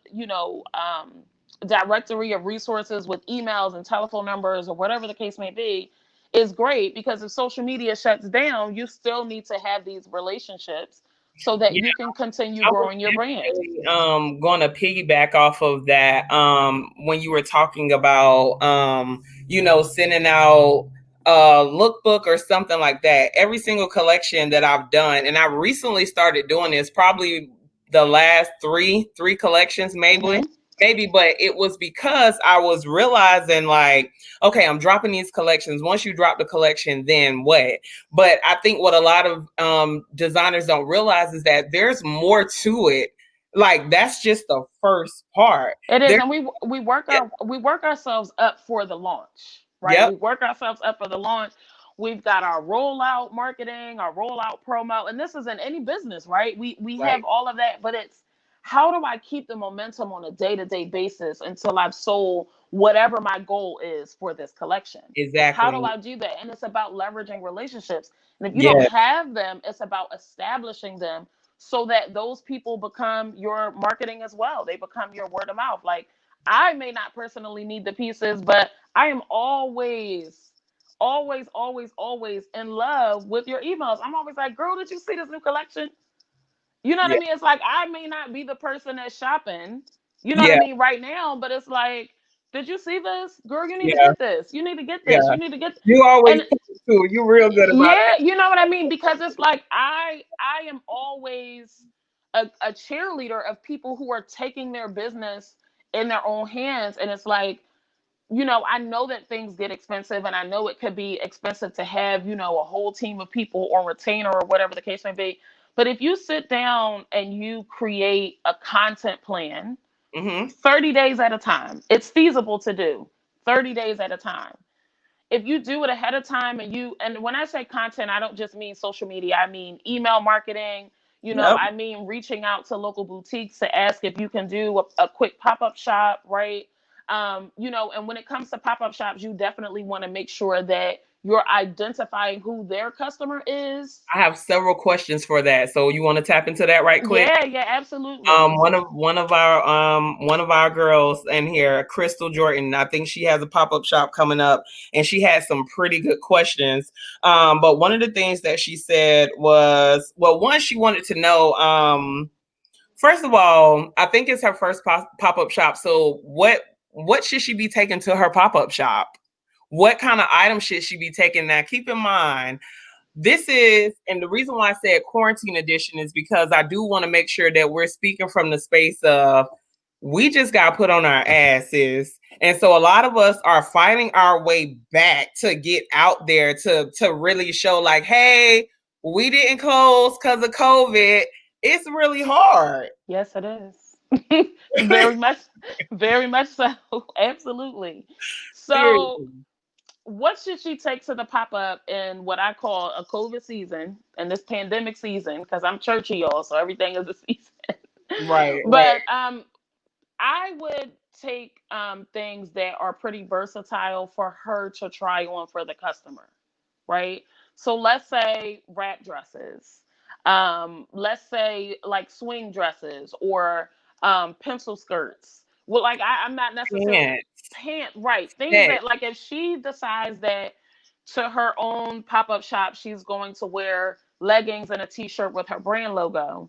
directory of resources with emails and telephone numbers or whatever the case may be is great, because if social media shuts down, you still need to have these relationships so that Yeah. you can continue I was growing your brand. definitely going to piggyback off of that when you were talking about sending out lookbook or something like that. Every single collection that I've done, and I recently started doing this, probably the last three collections, maybe. Mm-hmm. Maybe, but it was because I was realizing, like, okay, I'm dropping these collections. Once you drop the collection, then what? But I think what a lot of designers don't realize is that there's more to it. Like, that's just the first part. It is, There, and we work ourselves up for the launch, right? yep, We work ourselves up for the launch. We've got our rollout marketing, our rollout promo, and this is in any business, right? We right, have all of that, but it's how do I keep the momentum on a day to day basis until I've sold whatever my goal is for this collection? How do exactly. I do that? And it's about leveraging relationships. And if you don't Yeah, have them, it's about establishing them so that those people become your marketing as well. They become your word of mouth. Like, I may not personally need the pieces, but I am always in love with your emails. I'm always like, girl, did you see this new collection? You know what I yeah, mean? It's like I may not be the person that's shopping, you know what I yeah, mean, right now, but it's like, did you see this? Girl, you need to yeah, get this. You need to get this. yeah. You need to get You always and post too. You real good about yeah, you know what I mean? Because it's like I am always a cheerleader of people who are taking their business in their own hands. And it's like, I know that things get expensive and I know it could be expensive to have, a whole team of people or retainer or whatever the case may be. But if you sit down and you create a content plan that. Hmm. 30 days at a time, it's feasible to do 30 days at a time. If you do it ahead of time and when I say content, I don't just mean social media, I mean email marketing. Yep. I mean reaching out to local boutiques to ask if you can do a quick pop-up shop, right? And when it comes to pop-up shops, you definitely want to make sure that you're identifying who their customer is. I have several questions for that. So you want to tap into that right quick? Yeah, yeah, absolutely. One of our girls in here, Crystal Jordan, I think she has a pop-up shop coming up, and she had some pretty good questions. But one of the things that she said was, well, one, she wanted to know, first of all, I think it's her first pop-up shop. So what should she be taking to her pop-up shop? What kind of items should she be taking? Now, keep in mind, this is, and the reason why I said quarantine edition is because I do want to make sure that we're speaking from the space of we just got put on our asses. And so a lot of us are fighting our way back to get out there to really show like, hey, we didn't close because of COVID. It's really hard. Yes, it is. Very much, very much so. Absolutely. So Seriously. what should she take to the pop up in what I call a COVID season and this pandemic season? Because I'm churchy, y'all, so everything is a season. Right, right. But I would take things that are pretty versatile for her to try on for the customer, right? So let's say wrap dresses, let's say like swing dresses or pencil skirts. Well, like I'm not necessarily Pants, right, things tech, that like if she decides that to her own pop up shop she's going to wear leggings and a t shirt with her brand logo,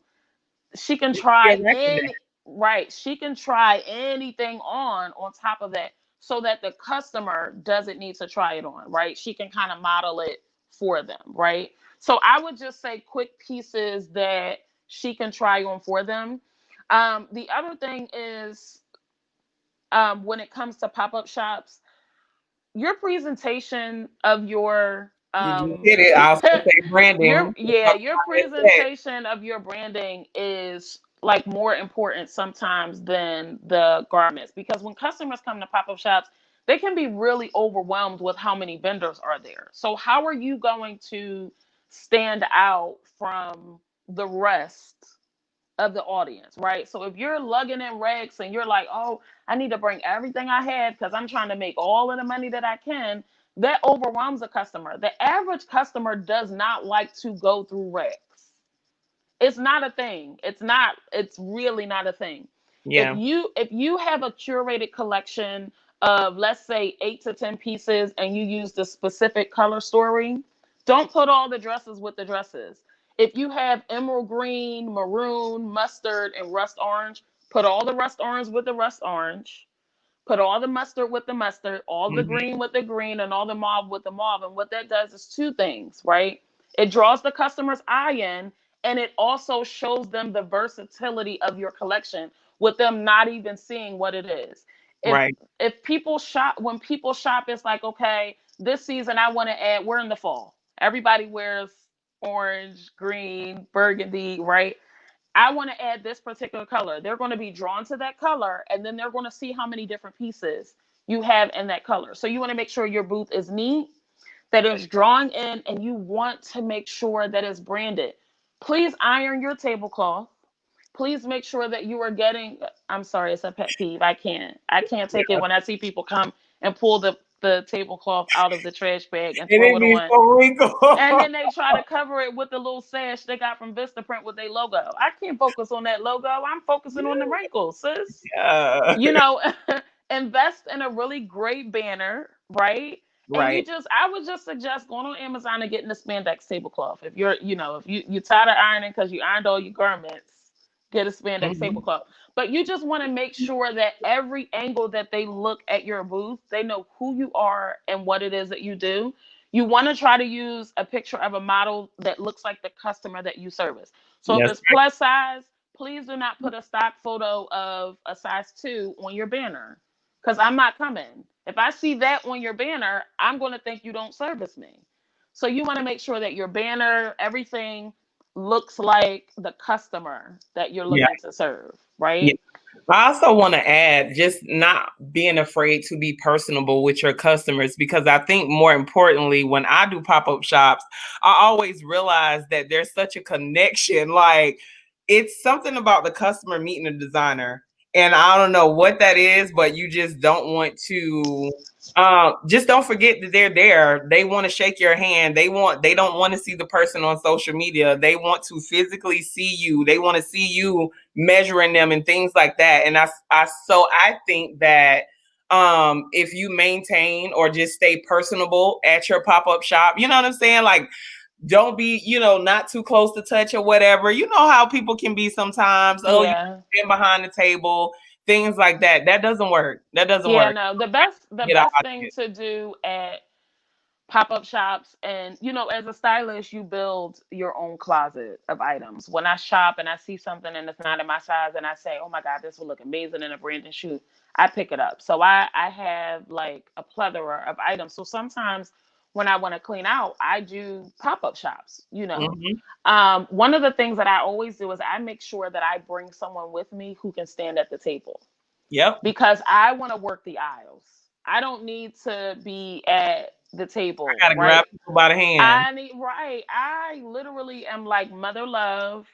she can you're try right. any right she can try anything on top of that so that the customer doesn't need to try it on, right? She can kind of model it for them, right? So I would just say quick pieces that she can try on for them. The other thing is, when it comes to pop-up shops, your presentation of your You just hit it. I also say branding. your presentation of your branding is like more important sometimes than the garments, because when customers come to pop-up shops they can be really overwhelmed with how many vendors are there. So how are you going to stand out from the rest of the audience, right? So if you're lugging in rags and you're like, oh, I need to bring everything I have because I'm trying to make all of the money that I can, that overwhelms a customer. The average customer does not like to go through rags. It's not a thing. It's really not a thing. If Yeah. you have a curated collection of, let's say, 8 to 10 pieces and you use the specific color story, don't put all the dresses with the dresses. If you have emerald green, maroon, mustard, and rust orange, put all the rust orange with the rust orange. Put all the mustard with the mustard, all the Mhm. green with the green, and all the mauve with the mauve. And what that does is two things, right? It draws the customer's eye in, and it also shows them the versatility of your collection with them not even seeing what it is. If Right. if people shop, when people shop, it's like, okay, this season I want to add, we're in the fall. Everybody wears orange, green, burgundy, right? I want to add this particular color. They're going to be drawn to that color, and then they're going to see how many different pieces you have in that color. So you want to make sure your booth is neat, that it's drawing in, and you want to make sure that it's branded. Please iron your tablecloth. Please make sure that you are getting, I'm sorry, it's a pet peeve. I can't take it Yeah. when I see people come and pull the tablecloth out of the trash bag and And throw it it be on, so wrinkled. and then they try to cover it with the little sash they got from Vistaprint with their logo. I can't focus on that logo. I'm focusing on the wrinkles, sis. Yeah. You know, invest in a really great banner, right? And Right. I would just suggest going on Amazon and getting the spandex tablecloth. If you're, if you tired of ironing because you ironed all your garments, get a spandex Mhm. tablecloth. But you just want to make sure that every angle that they look at your booth, they know who you are and what it is that you do. You want to try to use a picture of a model that looks like the customer that you service. So if Yes. it's plus size, please do not put a stock photo of a size 2 on your banner, because I'm not coming. If I see that on your banner, I'm going to think you don't service me. So you want to make sure that your banner, everything looks like the customer that you're Yeah. looking to serve, Yeah. right? I also want to add just not being afraid to be personable with your customers, because I think more importantly, when I do pop up shops, I always realize that there's such a connection. Like, it's something about the customer meeting a designer. And I don't know what that is, but you just don't want to. Just don't forget that they're there. They want to shake your hand. They don't want to see the person on social media. They want to physically see you. They want to see you measuring them and things like that. And I think that if you maintain or just stay personable at your pop-up shop, you know what I'm saying? Like, don't be, not too close to touch or whatever. You know how people can be sometimes. Oh, you Yeah. stand behind the table, things like that. That doesn't work. That doesn't Yeah, work. no. The Get out best of thing it. to do at pop-up shops, and as a stylist, you build your own closet of items. When I shop and I see something and it's not in my size and I say, oh my god, this will look amazing in a branded shoot, I pick it up. So I have like a plethora of items. So sometimes when I want to clean out, I do pop-up shops. Mhm. One of the things that I always do is I make sure that I bring someone with me who can stand at the table, Yep. because I want to work the aisles. I don't need to be at the I table, gotta grab right? people by the hand. I literally am like mother love.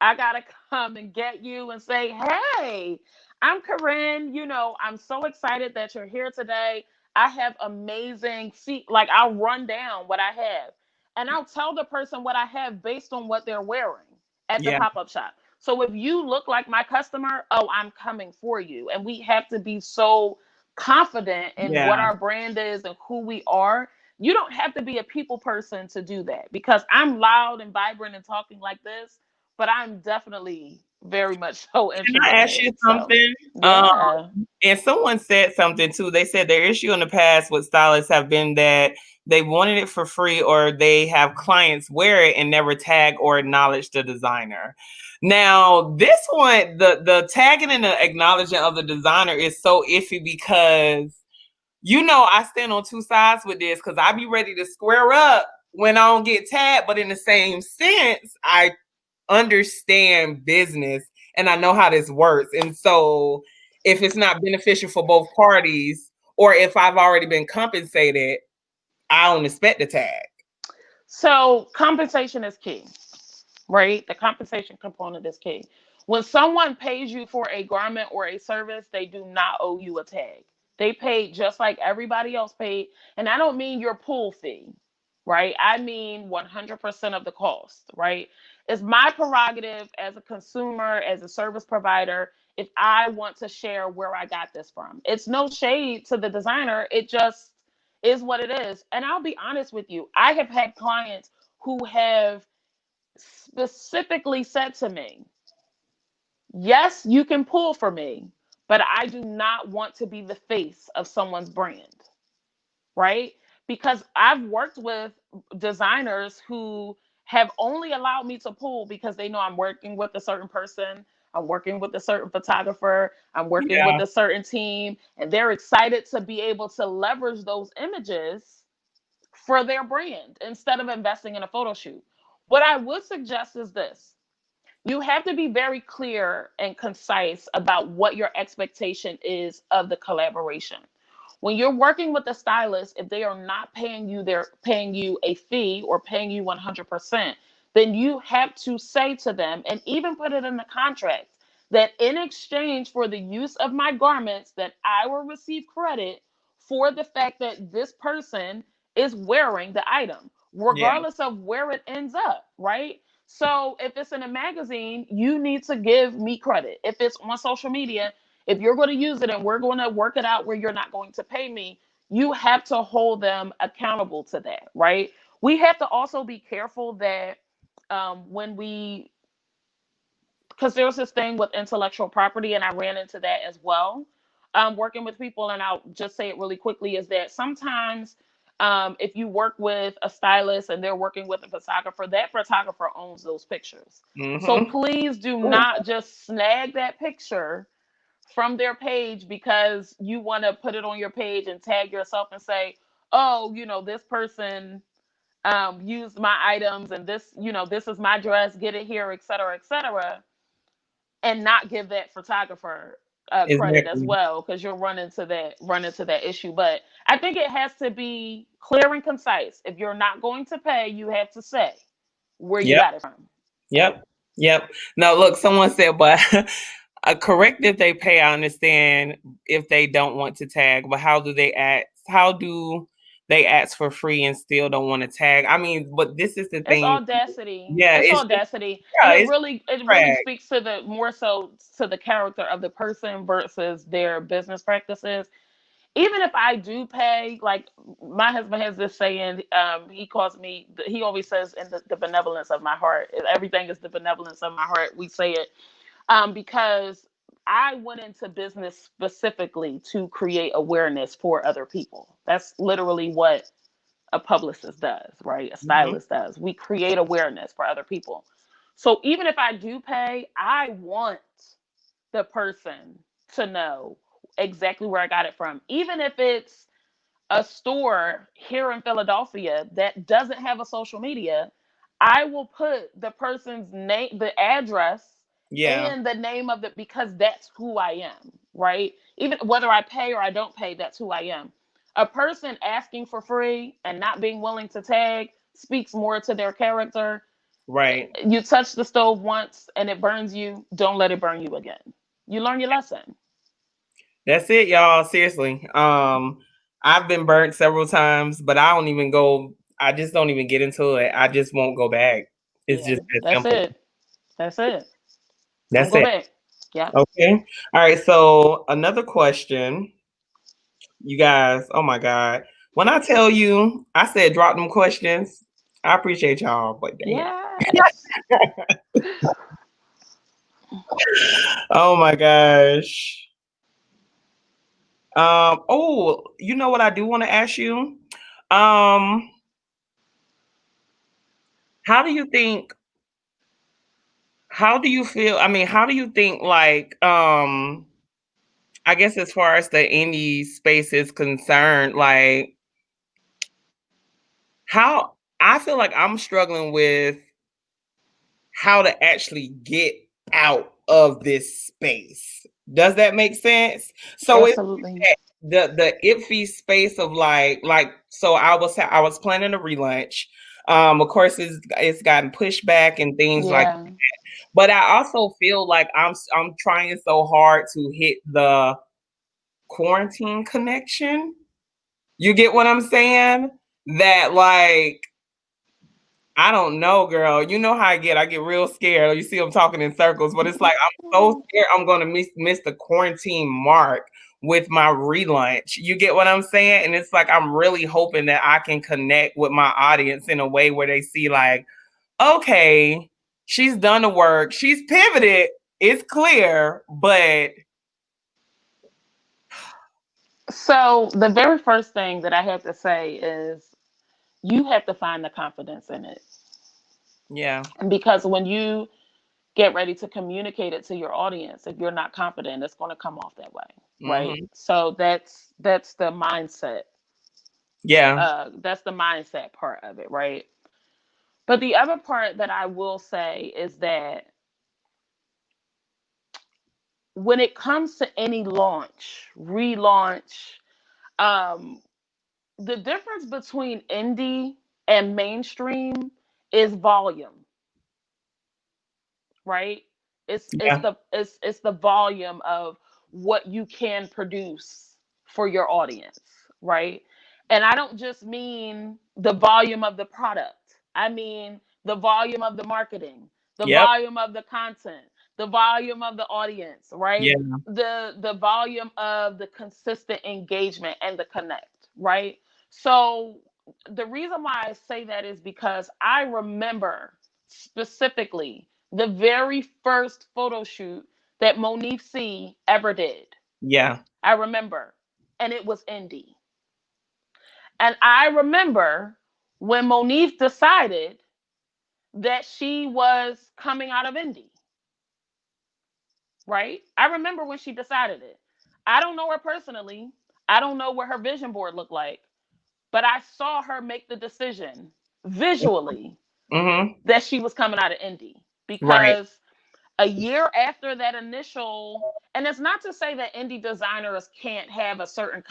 I gotta come and get you and say, hey, I'm Corinn. I'm so excited that you're here today. I have amazing seat. Like, I'll run down what I have, and I'll tell the person what I have based on what they're wearing at the Yeah. pop-up shop. So if you look like my customer, oh, I'm coming for you. And we have to be so confident in what Yeah. our brand is and who we are. You don't have to be a people person to do that, because I'm loud and vibrant and talking like this, but I'm definitely very much so Can I ask you introverted. So, something? Um, yeah. and someone said something too. They said their issue in the past with stylists have been that they wanted it for free, or they have clients wear it and never tag or acknowledge the designer. Now, this one, the tagging and the acknowledging of the designer is so iffy, because I stand on two sides with this, because I be ready to square up when I don't get tagged, but in the same sense, I understand business and I know how this works. And so if it's not beneficial for both parties, or if I've already been compensated, I don't expect the tag. So, compensation is key, right? The compensation component is key. When someone pays you for a garment or a service, they do not owe you a tag. They paid just like everybody else paid. And I don't mean your pool fee, right? I mean 100% of the cost, right? It's my prerogative as a consumer, as a service provider, if I want to share where I got this from. It's no shade to the designer. It just is what it is. And I'll be honest with you, I have had clients who have specifically said to me, yes, you can pull for me, but I do not want to be the face of someone's brand, right? Because I've worked with designers who have only allowed me to pull because they know I'm working with a certain person, I'm working with a certain photographer, I'm working Yeah. with a certain team, and they're excited to be able to leverage those images for their brand instead of investing in a photo shoot. What I would suggest is this: you have to be very clear and concise about what your expectation is of the collaboration. When you're working with a stylist, if they are not paying you, they're paying you a fee or paying you 100%, then you have to say to them and even put it in the contract that in exchange for the use of my garments that I will receive credit for the fact that this person is wearing the item Yeah. regardless of where it ends up, right? So if it's in a magazine, you need to give me credit. If it's on social media, if you're going to use it and we're going to work it out where you're not going to pay me, you have to hold them accountable to that, right? We have to also be careful that when we, because there's this thing with intellectual property, and I ran into that as well. Working with people, and I'll just say it really quickly, is that sometimes if you work with a stylist and they're working with a photographer, that photographer owns those pictures. So Mm-hmm. please do not just snag that picture from their page because you want to put it on your page and tag yourself and say, oh, this person used my items and this, this is my dress, get it here, et cetera, and not give that photographer credit as Exactly. well, because you'll run into that issue. But I think it has to be clear and concise. If you're not going to pay, you have to say where you Yep. got it from. Yep. Yep. Now, look, someone said, but correct if they pay. I understand if they don't want to tag, but how do they ask? How do they ask for free and still don't want to tag? I mean, but this is the It's thing. audacity. Yeah, It's it's just audacity, yeah, and it it's really it really drag. speaks to the more so to the character of the person versus their business practices. Even if I do pay, like my husband has this saying, he calls me, he always says, in the benevolence of my heart. Everything is the benevolence of my heart. We say it because I went into business specifically to create awareness for other people. That's literally what a publicist does, right? A Mhm. stylist does. We create awareness for other people. So even if I do pay, I want the person to know exactly where I got it from. Even if it's a store here in Philadelphia that doesn't have a social media, I will put the person's name, the address, Yeah, and the name of it because that's who I am, right? Even whether I pay or I don't pay, that's who I am. A person asking for free and not being willing to tag speaks more to their character. right. You touch the stove once and it burns you, don't let it burn you again. You learn your lesson. That's it, y'all. Seriously. I've been burnt several times, but I don't even go. I just don't even get into it. I just won't go back. It's Yeah, just that that's simple. it. That's it. Don't That's go it. back. Yeah. Okay. All right. So another question, you guys. Oh my God. When I tell you, I said drop them questions. I appreciate y'all, but damn. Yes. Oh my gosh. Oh, you know what I do want to ask you? Um, how do you think how do you feel? I mean, how do you think like I guess as far as the indie space is concerned, like how I feel like I'm struggling with how to actually get out of this space. Does that make sense? So it's Absolutely. the iffy space of like so I was planning a relaunch. Of course it's gotten pushed back and things like, Yeah. but I also feel like I'm trying so hard to hit the quarantine connection. You get what I'm saying? That like I don't know, girl. You know how I get. I get real scared. You see, I'm talking in circles, but it's like I'm so scared I'm gonna miss the quarantine mark with my relaunch. You get what I'm saying? And it's like I'm really hoping that I can connect with my audience in a way where they see like, okay, she's done the work, she's pivoted. It's clear, but So the very first thing that I have to say is you have to find the confidence in it. Yeah. Because when you get ready to communicate it to your audience, if you're not confident, it's going to come off that way, right? Mm-hmm. So that's the mindset. Yeah. That's the mindset part of it, right? But the other part that I will say is that when it comes to any launch, relaunch, um, the difference between indie and mainstream is volume, right? Yeah. It's the volume of what you can produce for your audience, right? And I don't just mean the volume of the product. I mean the volume of the marketing, the Yep. volume of the content, the volume of the audience, right? Yeah. The volume of the consistent engagement and the connect, right? So the reason why I say that is because I remember specifically the very first photo shoot that Monique C ever did. Yeah. I remember, and it was indie. And I remember when Monique decided that she was coming out of indie, right? I remember when she decided it. I don't know her personally. I don't know what her vision board looked like, but I saw her make the decision visually Mm-hmm. that she was coming out of indie Right. because a year after that initial, and it's not to say that indie designers can't have a certain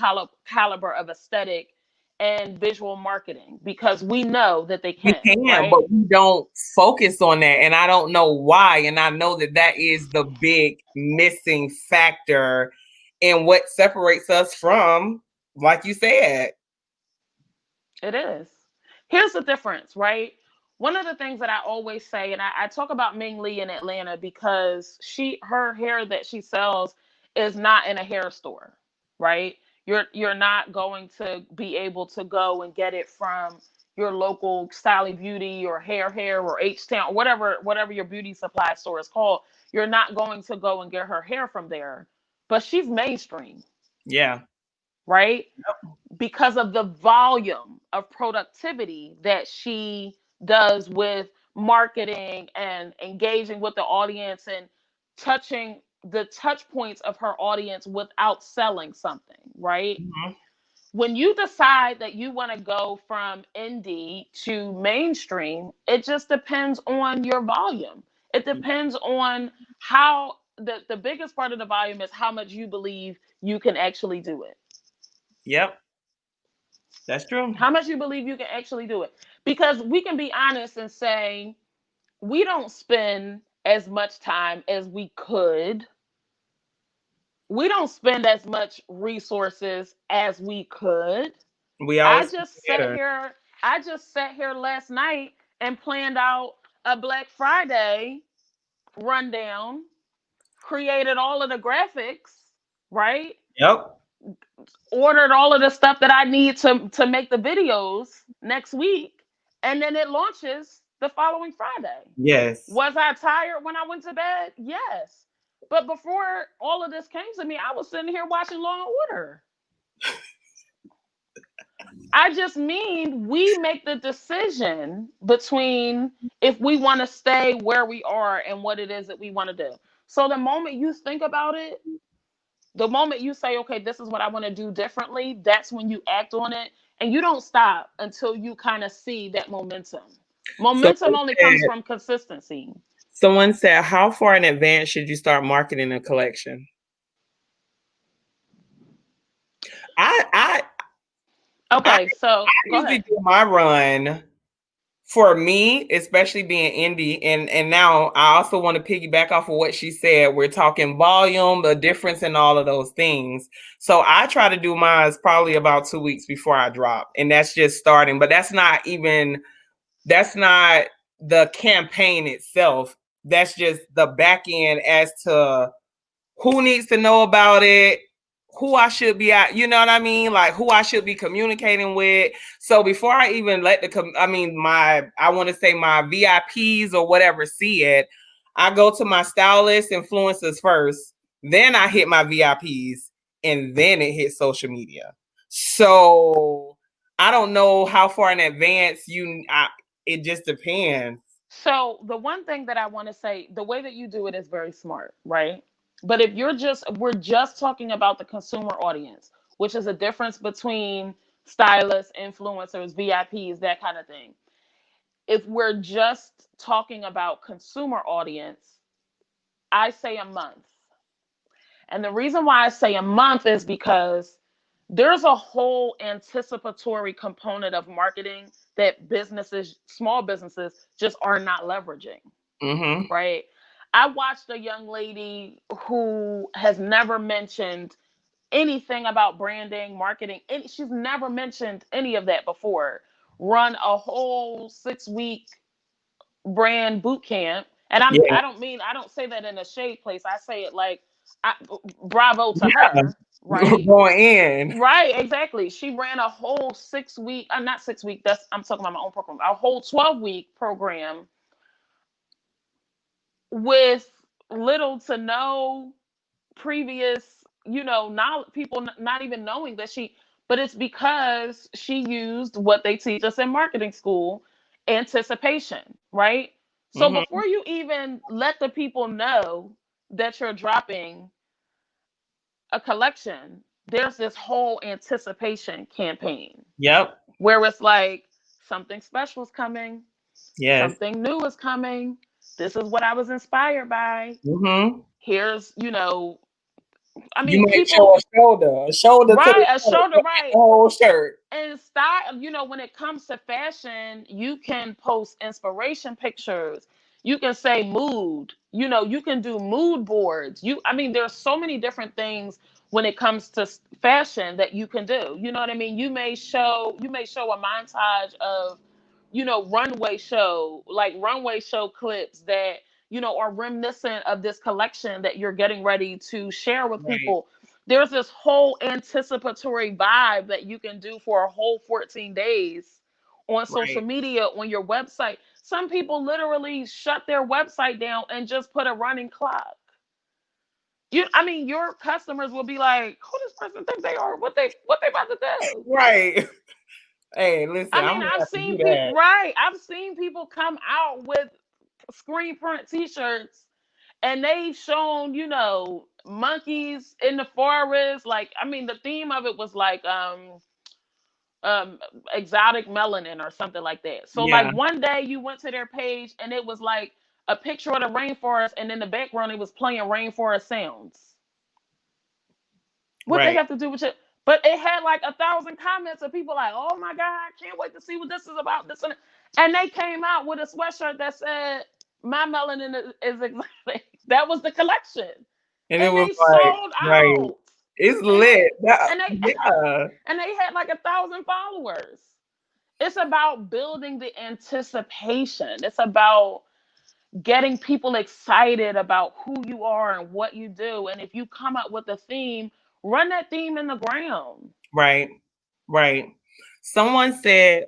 caliber of aesthetic and visual marketing, because we know that they We can, can, right? but we don't focus on that. And I don't know why. And I know that that is the big missing factor in what separates us from, like you said. It is. Here's the difference, right? One of the things that I always say, and I talk about Ming Lee in Atlanta because her hair that she sells is not in a hair store, right? You're not going to be able to go and get it from your local Styling Beauty or Hair or H Town, whatever your beauty supply store is called. You're not going to go and get her hair from there. But she's mainstream, Yeah. right? Because of the volume of productivity that she does with marketing and engaging with the audience and touching the touch points of her audience without selling something, right? Mm-hmm. When you decide that you want to go from indie to mainstream, it just depends on your volume. It depends on how the biggest part of the volume is how much you believe you can actually do it. Yep. That's true. How much you believe you can actually do it. Because we can be honest and say we don't spend as much time as we could. We don't spend as much resources as we could. We I always just sat better. here, I just sat here last night and planned out a Black Friday rundown, created all of the graphics, right? Yep. Ordered all of the stuff that I need to make the videos next week, and then it launches the following Friday. Yes. Was I tired when I went to bed? Yes. But before all of this came to me, I was sitting here watching Law and Order. I just mean we make the decision between if we want to stay where we are and what it is that we want to do. So the moment you think about it, the moment you say, okay, this is what I want to do differently, that's when you act on it. And you don't stop until you kind of see that momentum. Momentum Someone only comes said, from consistency. someone said, how far in advance should you start marketing a collection? I I Okay, so go usually ahead. do my run for me, especially being indie, and now I also want to piggyback off of what she said. We're talking volume, the difference in all of those things. So I try to do mine probably about 2 weeks before I drop, and that's just starting. But that's not the campaign itself. That's just the back end as to who needs to know about it, who I should be at, you know what I mean? Like who I should be communicating with. So before I even let I want to say my VIPs or whatever see it, I go to my stylist influencers first, then I hit my VIPs. and then it hit social media. So I don't know how far in advance it just depends. So the one thing that I want to say, the way that you do it is very smart, right? But if we're just talking about the consumer audience, which is a difference between stylists, influencers, VIPs, that kind of thing. If we're just talking about consumer audience, I say a month. And the reason why I say a month is because there's a whole anticipatory component of marketing that businesses, small businesses, just are not leveraging. Mm-hmm. Right? I watched a young lady who has never mentioned anything about branding, marketing. She's never mentioned any of that before. Run a whole 6 week brand boot camp. And Yeah. I don't say that in a shade place. I say it like, I, bravo to Yeah. her, right? Going in. Right, exactly. She ran a whole 6 week, not 6 week, that's I'm talking about my own program, a whole 12-week program with little to no previous, not people not even knowing that but it's because she used what they teach us in marketing school, anticipation, right? So Mm-hmm. before you even let the people know that you're dropping a collection, there's this whole anticipation campaign Yep. where it's like something special is coming, Yes. something new is coming. This is what I was inspired by. Mm-hmm. Here's, I You mean, might show people, a shoulder to right, the a shirt, shoulder, but right. the whole shirt. And style, when it comes to fashion, you can post inspiration pictures. You can say mood. You can do mood boards. I mean, there's so many different things when it comes to fashion that you can do. You know what I mean? You may show a montage of, runway show clips that, are reminiscent of this collection that you're getting ready to share with Right. people. There's this whole anticipatory vibe that you can do for a whole 14 days on social Right. media, on your website. Some people literally shut their website down and just put a running clock. I mean, your customers will be like, "Who this person think they are? What they about to do?" Right. Hey, listen, I I'm mean, gonna I've have to do seen people, that. right? I've seen people come out with screen print T-shirts, and they've shown, monkeys in the forest. Like, I mean, the theme of it was like um exotic melanin or something like that. So like Yeah. one day you went to their page and it was like a picture of the rainforest, and in the background it was playing rainforest sounds. What they Right. have to do with it? But it had like 1,000 comments of people like, "Oh my god, I can't wait to see what this is about." This and they came out with a sweatshirt that said, "My melanin is exotic." That was the collection, And it and was they like, sold right. out. It's And lit. and they Yeah. and they had like 1,000 followers. It's about building the anticipation. It's about getting people excited about who you are and what you do. And if you come up with a theme, run that theme in the ground. Right. Right. Someone said,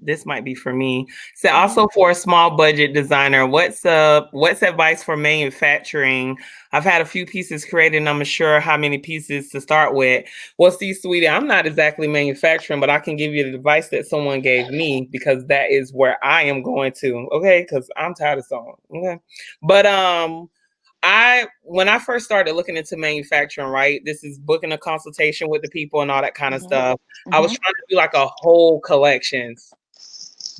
this might be for me. So Mm-hmm. also for a small budget designer, what's advice for manufacturing? I've had a few pieces created and I'm unsure how many pieces to start with. Well, see, sweetie, I'm not exactly manufacturing, but I can give you the advice that someone gave me because that is where I am going to. Okay, because I'm tired of song. Okay. But when I first started looking into manufacturing, right, this is booking a consultation with the people and all that kind of Mm-hmm. stuff. I was Mm-hmm. trying to do like a whole collection.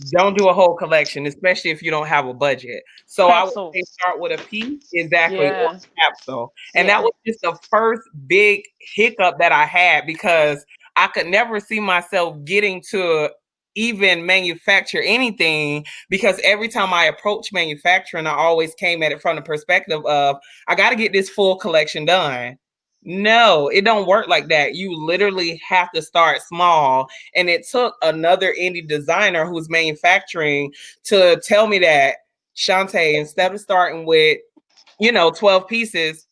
Don't do a whole collection, especially if you don't have a budget. So I would say Capsules. start with a piece, exactly, or Yeah. a capsule. And that Yeah. was just the first big hiccup that I had because I could never see myself getting to even manufacture anything because every time I approach manufacturing, I always came at it from the perspective of I got to get this full collection done. No, it don't work like that. You literally have to start small. And it took another indie designer who's manufacturing to tell me that, Shantae, instead of starting with, 12 pieces,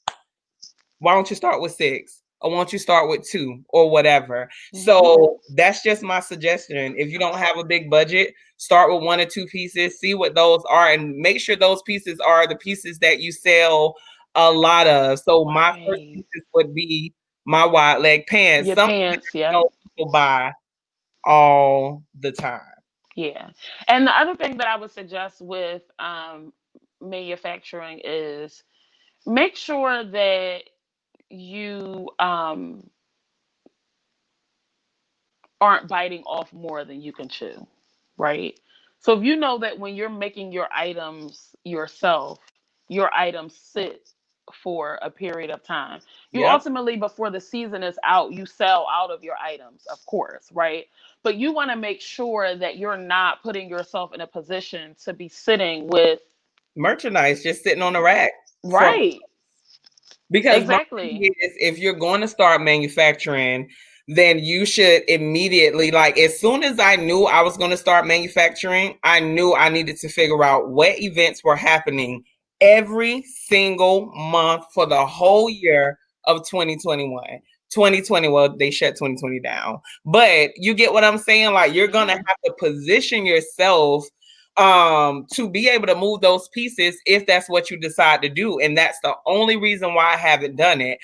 why don't you start with 6? Or why don't you start with 2 or whatever? Mm-hmm. So that's just my suggestion. If you don't have a big budget, start with 1 or 2 pieces, see what those are, and make sure those pieces are the pieces that you sell a lot of. So my first Right. pieces would be my wide leg pants. Your Something pants, I yeah. know people buy all the time. Yeah. And the other thing that I would suggest with manufacturing is make sure that you aren't biting off more than you can chew, right? So if you know that when you're making your items yourself, your items sit for a period of time. You Yep. ultimately, before the season is out, you sell out of your items, of course, right? But you want to make sure that you're not putting yourself in a position to be sitting with, Merchandise just sitting on the rack for, right? because my thing Exactly. is, if you're going to start manufacturing, then you should immediately, like, as soon as I knew I was going to start manufacturing, I knew I needed to figure out what events were happening every single month for the whole year of 2021. 2020, well, they shut 2020 down. But you get what I'm saying? Like, you're going to Yeah. have to position yourself to be able to move those pieces if that's what you decide to do, and that's the only reason why I haven't done it.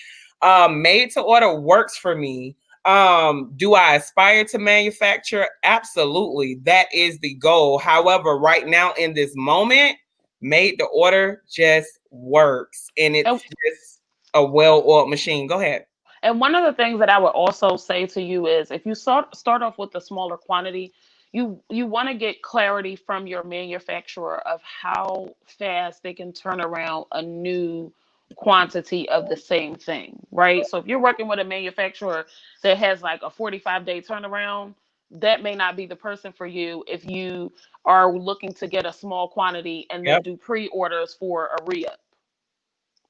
Made to order works for me. Do I aspire to manufacture? Absolutely, that is the goal. However, right now in this moment, made to order just works, and And it's just a well-oiled machine. Go ahead. And one of the things that I would also say to you is if you start off with a smaller quantity, you want to get clarity from your manufacturer of how fast they can turn around a new quantity of the same thing, right? So if you're working with a manufacturer that has like a 45-day turnaround, that may not be the person for you if you are looking to get a small quantity and then Yep. do pre-orders for a re-up,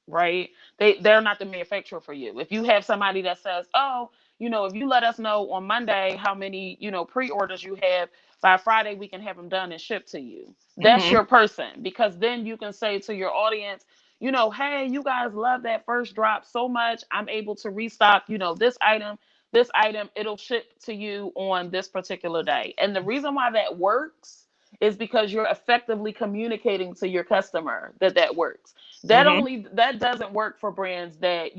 right? They're not the manufacturer for you. If you have somebody that says, "Oh, if you let us know on Monday how many, pre-orders you have, by Friday we can have them done and shipped to you." That's Mm-hmm. your person, because then you can say to your audience, "Hey, you guys love that first drop so much. I'm able to restock, this item, it'll ship to you on this particular day." And the reason why that works is because you're effectively communicating to your customer that that works. Mm-hmm. That doesn't work for brands that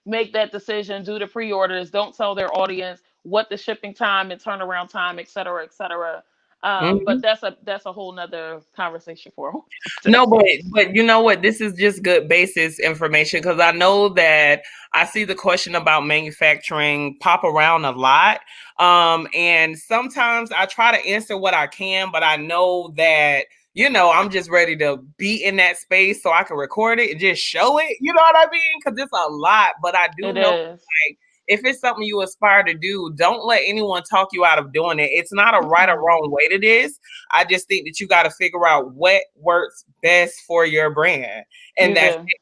make that decision, do the pre-orders, don't tell their audience what the shipping time and turnaround time, et cetera, et cetera. But Mm-hmm. that's a whole nother conversation for a whole No, day. but you know what? This is just good basis information, because I know that I see the question about manufacturing pop around a lot. And sometimes I try to answer what I can, but I know that, I'm just ready to be in that space so I can record it and just show it. You know what I mean? Because it's a lot, but I do It know, is. like, if it's something you aspire to do, don't let anyone talk you out of doing it. It's not a right or Mm-mm. wrong way to this. I just think that you got to figure out what works best for your brand, and You that's do. it.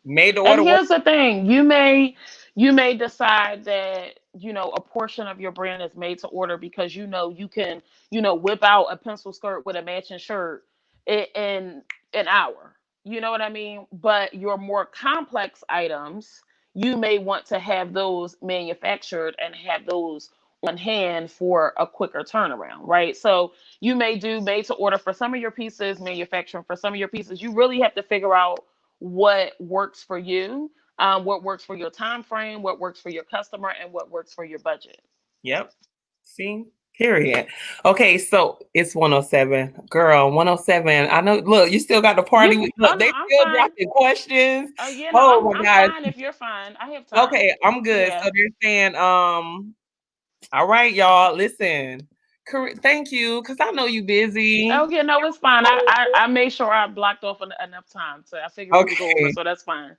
Made to And order work. here's the thing, you may decide that a portion of your brand is made to order because you can whip out a pencil skirt with a matching shirt in an hour. You know what I mean? But your more complex items, you may want to have those manufactured and have those on hand for a quicker turnaround, right? So you may do made to order for some of your pieces, manufacturing for some of your pieces. You really have to figure out what works for you, what works for your time frame, what works for your customer, and what works for your budget. Yep. See? Period. Okay, so it's 107. Girl, 107. I know, look, you still got the party. Oh Look, no, they I'm still fine. dropping questions. Oh yeah, no, Oh I'm my I'm God. fine if you're fine. I have time. Okay, I'm good. Yeah. So they're saying, all right, y'all, listen. Thank you, because I know you busy. Oh yeah, no, it's fine. I made sure I blocked off enough time, so I figured we would go over, Okay. so that's fine.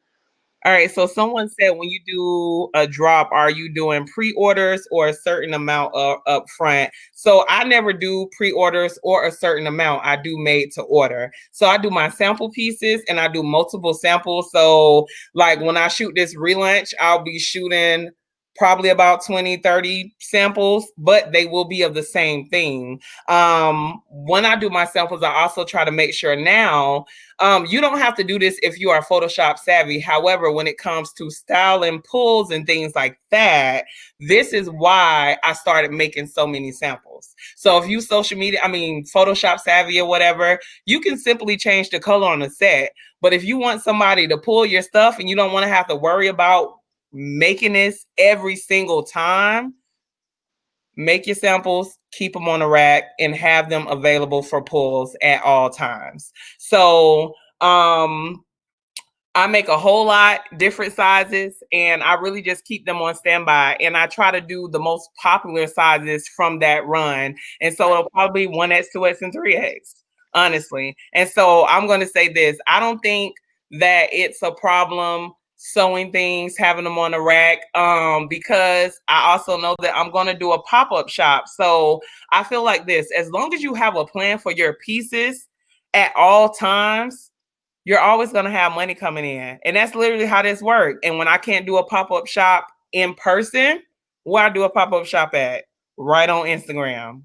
All right. So someone said, when you do a drop, are you doing pre-orders or a certain amount up front? So I never do pre-orders or a certain amount. I do made to order. So I do my sample pieces and I do multiple samples. So like when I shoot this relaunch, I'll be shooting probably about 20, 30 samples, but they will be of the same thing. When I do my samples, I also try to make sure now, you don't have to do this if you are Photoshop savvy. However, when it comes to style and pulls and things like that, this is why I started making so many samples. So if you Photoshop savvy or whatever, you can simply change the color on the set. But if you want somebody to pull your stuff and you don't want to have to worry about making this every single time, make your samples, keep them on the rack, and have them available for pulls at all times. So I make a whole lot different sizes, and I really just keep them on standby. And I try to do the most popular sizes from that run. And so it'll probably be 1X, 2X, and 3X, honestly. And so I'm going to say this. I don't think that it's a problem sewing things, having them on the rack, because I also know that I'm going to do a pop-up shop. So I feel like this, as long as you have a plan for your pieces at all times, you're always going to have money coming in. And that's literally how this works. And when I can't do a pop-up shop in person, where I do a pop-up shop at? Right on Instagram.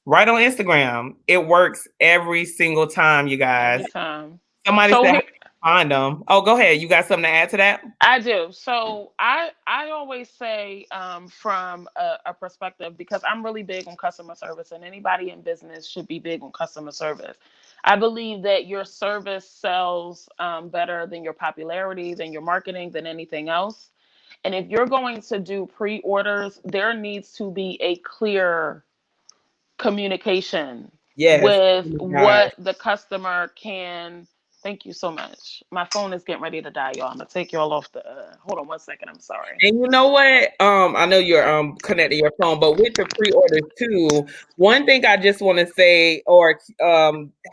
Right on Instagram. It works every single time, you guys. Every time. Somebody So said, how here, do you find them? Oh, go ahead. You got something to add to that? I do. So I always say from a perspective, because I'm really big on customer service, and anybody in business should be big on customer service. I believe that your service sells better than your popularity, than your marketing, than anything else. And if you're going to do pre-orders, there needs to be a clear communication Yes. Oh with my gosh. what the customer can. Thank you so much. My phone is getting ready to die, y'all. I'm gonna take y'all off the. Hold on one second. I'm sorry. And you know what? I know you're connecting your phone, but with the pre-orders too, one thing I just want to say, or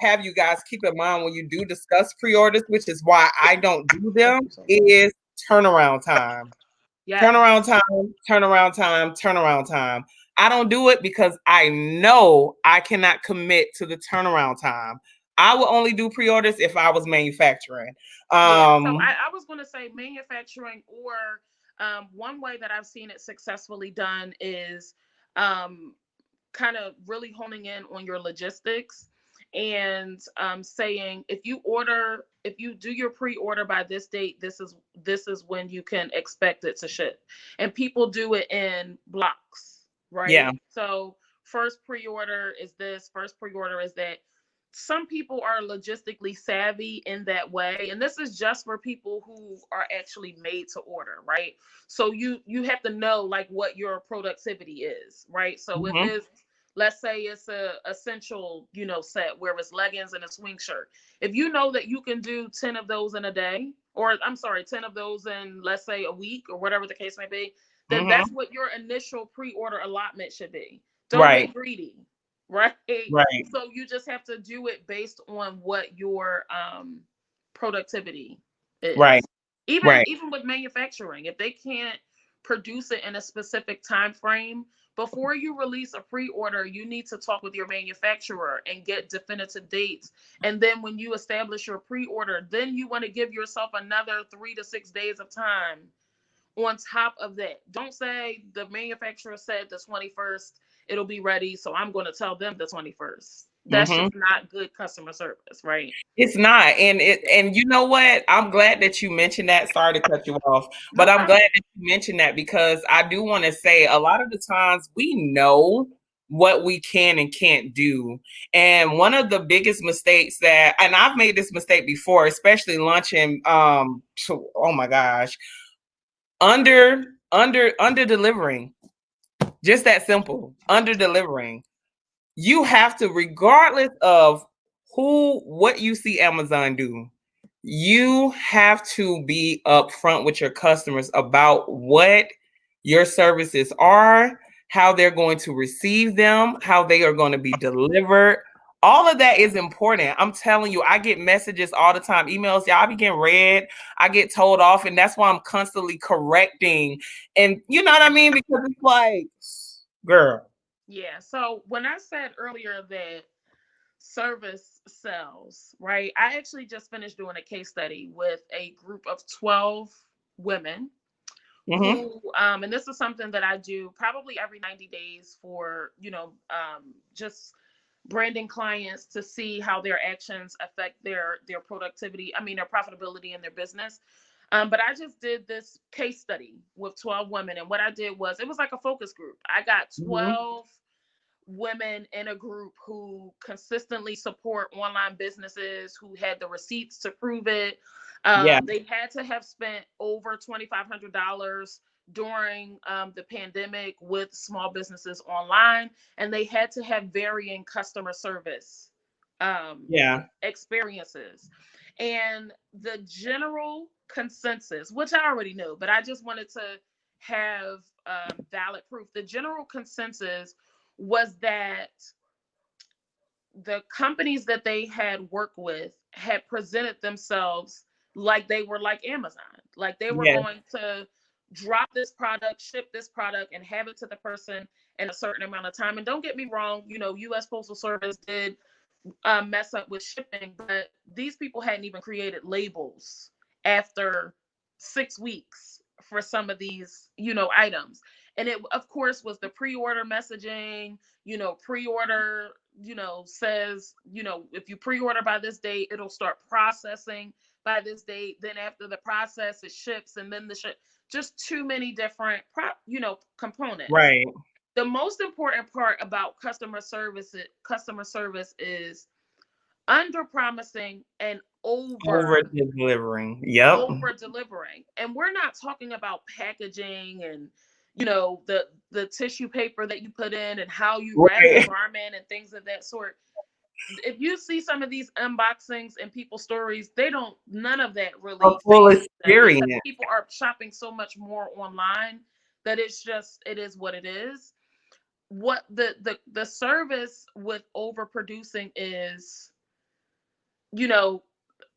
have you guys keep in mind when you do discuss pre-orders, which is why I don't do Thank them, you so much. is turnaround time. Yes. Turnaround time, turnaround time, turnaround time. I don't do it because I know I cannot commit to the turnaround time. I will only do pre-orders if I was manufacturing. Yeah. So I was going to say manufacturing, or one way that I've seen it successfully done is um, kind of really honing in on your logistics, and saying if you do your pre-order by this date, this is when you can expect it to ship. And people do it in blocks, Yeah. right? So first pre-order is that. Some people are logistically savvy in that way, and this is just for people who are actually made to order, right? So you have to know like what your productivity is, right? So if Mm-hmm. it's, let's say it's a essential, set where it's leggings and a swing shirt. If you know that you can do 10 of those in a day, or I'm sorry, 10 of those in, let's say, a week, or whatever the case may be, then Mm-hmm. that's what your initial pre-order allotment should be. Don't Right. get greedy, right? Right. So you just have to do it based on what your productivity Right. is. Even Right. even with manufacturing, if they can't produce it in a specific time frame, before you release a pre-order, you need to talk with your manufacturer and get definitive dates. And then when you establish your pre-order, then you want to give yourself another 3 to 6 days of time on top of that. Don't say the manufacturer said the 21st it'll be ready, so I'm going to tell them the 21st. That's Mm-hmm. just not good customer service, right? It's not. And you know what? I'm glad that you mentioned that. Sorry to cut you off, but No I'm glad problem. that you mentioned that because I do want to say a lot of the times we know what we can and can't do. And one of the biggest mistakes that, and I've made this mistake before, especially launching oh my gosh, under delivering. Just that simple. Under delivering. You have to, regardless of what you see Amazon do, you have to be upfront with your customers about what your services are, how they're going to receive them, how they are going to be delivered. All of that is important. I'm telling you, I get messages all the time, emails, y'all be getting read. I get told off, and that's why I'm constantly correcting. And you know what I mean? Because it's like, girl. Yeah. So when I said earlier that service sells, right? I actually just finished doing a case study with a group of 12 women Mm-hmm. who and this is something that I do probably every 90 days for, just branding clients to see how their actions affect their productivity, I mean their profitability in their business. But I just did this case study with 12 women, and what I did was, it was like a focus group. I got Mm-hmm. 12 women in a group who consistently support online businesses, who had the receipts to prove it. Yeah. They had to have spent over $2,500 during the pandemic with small businesses online, and they had to have varying customer service um, Yeah. experiences. And the general consensus, which I already knew, but I just wanted to have valid proof. The general consensus was that the companies that they had worked with had presented themselves like they were like Amazon, like they were Yeah. going to drop this product, ship this product, and have it to the person in a certain amount of time. And don't get me wrong, U.S. Postal Service did mess up with shipping, but these people hadn't even created labels after 6 weeks for some of these, items. And it, of course, was the pre-order messaging, pre-order, says, if you pre-order by this date, it'll start processing by this date. Then after the process, it ships, and then the ship. Just too many different, components. Right. The most important part about customer service is under promising and Over delivering. Yep. over delivering. And we're not talking about packaging and the tissue paper that you put in and how you wrap the Right. garment and things of that sort. If you see some of these unboxings and people's stories, they don't, none of that A really full phases them, because experience. people are shopping so much more online that it is what it is. What the service with overproducing is, you know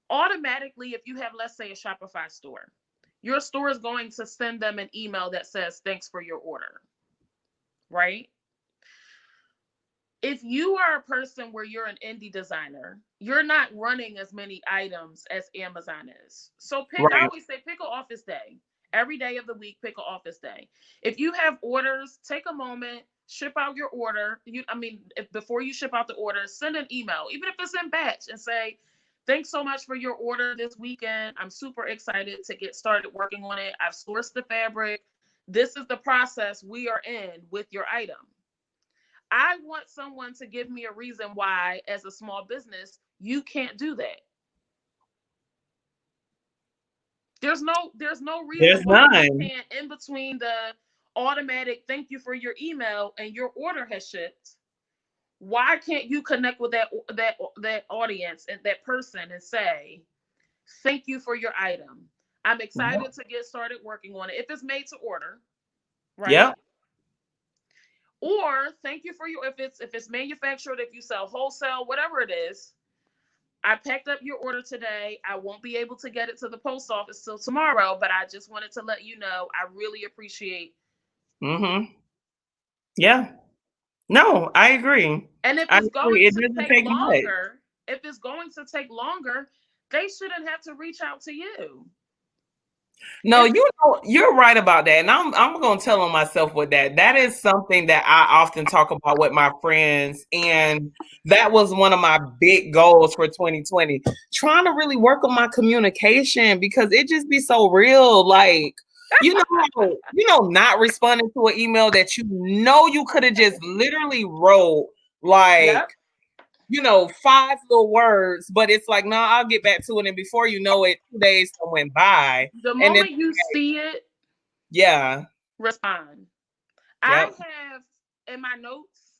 automatically, if you have, let's say, a Shopify store, your store is going to send them an email that says thanks for your order, right? If you are a person where you're an indie designer, you're not running as many items as Amazon is. So I Right. always say pick an office day. Every day of the week, pick an office day. If you have orders, take a moment, ship out your order. If before you ship out the order, send an email, even if it's in batch, and say, thanks so much for your order this weekend. I'm super excited to get started working on it. I've sourced the fabric. This is the process we are in with your item. I want someone to give me a reason why, as a small business, you can't do that. There's no reason There's why you none. can't, in between the automatic thank you for your email and your order has shipped. Why can't you connect with that audience and that person and say, thank you for your item. I'm Yep. excited to get started working on it. If it's made to order, right? Yep. Or thank you for your, if it's manufactured, if you sell wholesale, whatever it is. I packed up your order today. I won't be able to get it to the post office till tomorrow, but I just wanted to let you know I really appreciate. Mm-hmm. Yeah. No, I agree. And if I it's agree. going It to doesn't take take much. longer, they shouldn't have to reach out to you. No, If you know, you're right about that. And I'm gonna tell on myself with that. That is something that I often talk about with my friends. And that was one of my big goals for 2020. Trying to really work on my communication because it just be so real. Like, not responding to an email that you could have just literally wrote like Yep. 5 little words, but it's like, no, I'll get back to it. And before you know it, 2 days went by. The And then, moment you see it, yeah, respond. I yep, have in my notes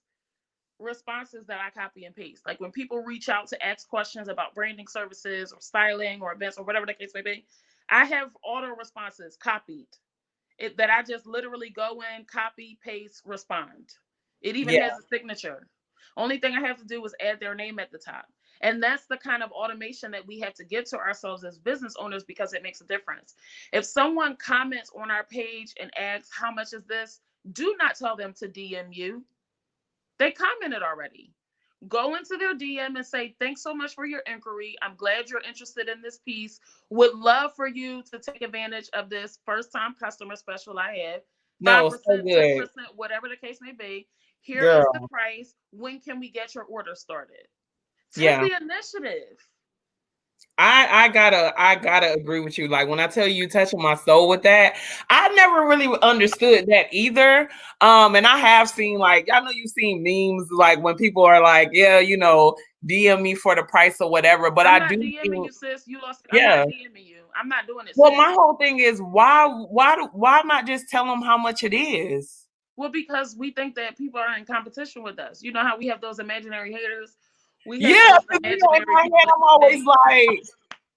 responses that I copy and paste. Like when people reach out to ask questions about branding services or styling or events or whatever the case may be, I have auto responses copied. That I just literally go in, copy, paste, respond. It even yeah, has a signature. Only thing I have to do is add their name at the top. And that's the kind of automation that we have to give to ourselves as business owners, because it makes a difference. If someone comments on our page and asks, how much is this? Do not tell them to DM you. They commented already. Go into their DM and say, thanks so much for your inquiry. I'm glad you're interested in this piece. Would love for you to take advantage of this first time customer special I have. no, so 5%, good, 10%, whatever the case may be. Here is the girl. price. When can we get your order started? Take Yeah. the initiative. I gotta agree with you. Like when I tell you touching my soul with that, I never really understood that either. And I have seen, like, I know you've seen memes like when people are like, yeah, DM me for the price or whatever. But I'm I not do DMing think, you, sis. You lost it. I'm yeah. not DMing you. I'm not doing it, Well, sis. my whole thing is why not just tell them how much it is? Well, because we think that people are in competition with us. You know how we have those imaginary haters? We have Yeah, those because in imaginary my people head, that I'm always think, like,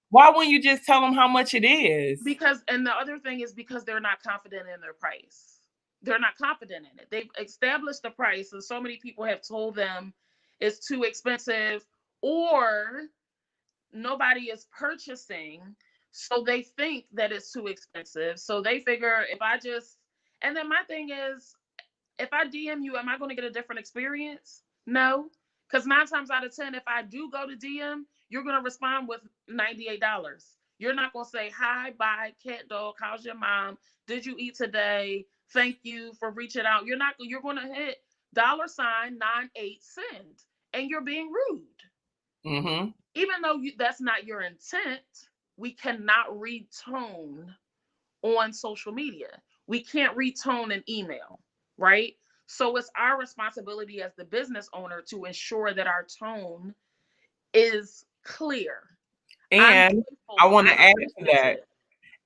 why wouldn't you just tell them how much it is? because, and the other thing is because they're not confident in their price. They're not confident in it. They've established the price, and so many people have told them it's too expensive, or nobody is purchasing, so they think that it's too expensive. So they figure if I just, and then my thing is, if I DM you, am I going to get a different experience? No, because 9 times out of 10, if I do go to DM, you're going to respond with $98. You're not going to say hi, bye, cat, dog, how's your mom, did you eat today, thank you for reaching out. You're going to hit $98 and you're being rude. Mm-hmm. Even though that's not your intent, we cannot read tone on social media. We can't read tone in email, right? So it's our responsibility as the business owner to ensure that our tone is clear. I'm And I joyful. want to I'm add to that. appreciative.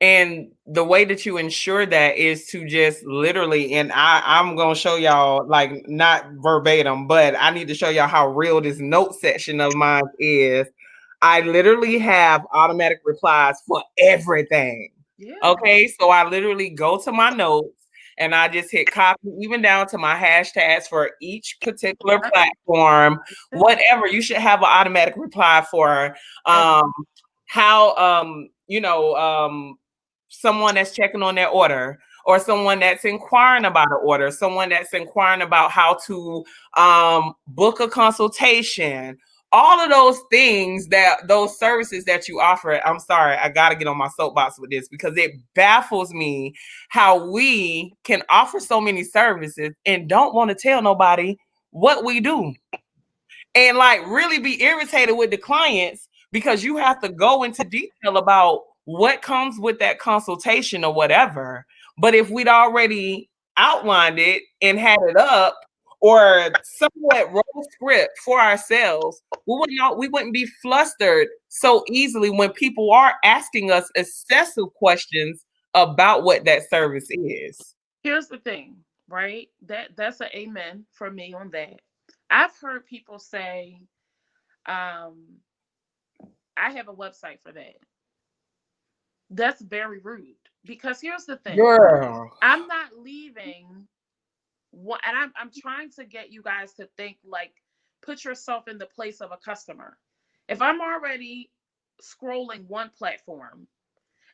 And the way that you ensure that is to just literally, and I'm gonna show y'all, like, not verbatim, but I need to show y'all how real this note section of mine is. I literally have automatic replies for everything. Yeah. Okay, so I literally go to my notes and I just hit copy, even down to my hashtags for each particular Yep. platform. Whatever, you should have an automatic reply for how someone that's checking on their order, or someone that's inquiring about an order, someone that's inquiring about how to book a consultation, all of those things, that those services that you offer. I'm sorry, I got to get on my soapbox with this because it baffles me how we can offer so many services and don't want to tell nobody what we do, and like really be irritated with the clients because you have to go into detail about what comes with that consultation or whatever. But if we'd already outlined it and had it up, or somewhat wrote script for ourselves, we wouldn't be flustered so easily when people are asking us excessive questions about what that service is. Here's the thing, right? That's an amen for me on that. I've heard people say, um, I have a website for that. That's very rude, because here's the thing. Girl. I'm not leaving what, and I'm trying to get you guys to think, like, put yourself in the place of a customer. If I'm already scrolling one platform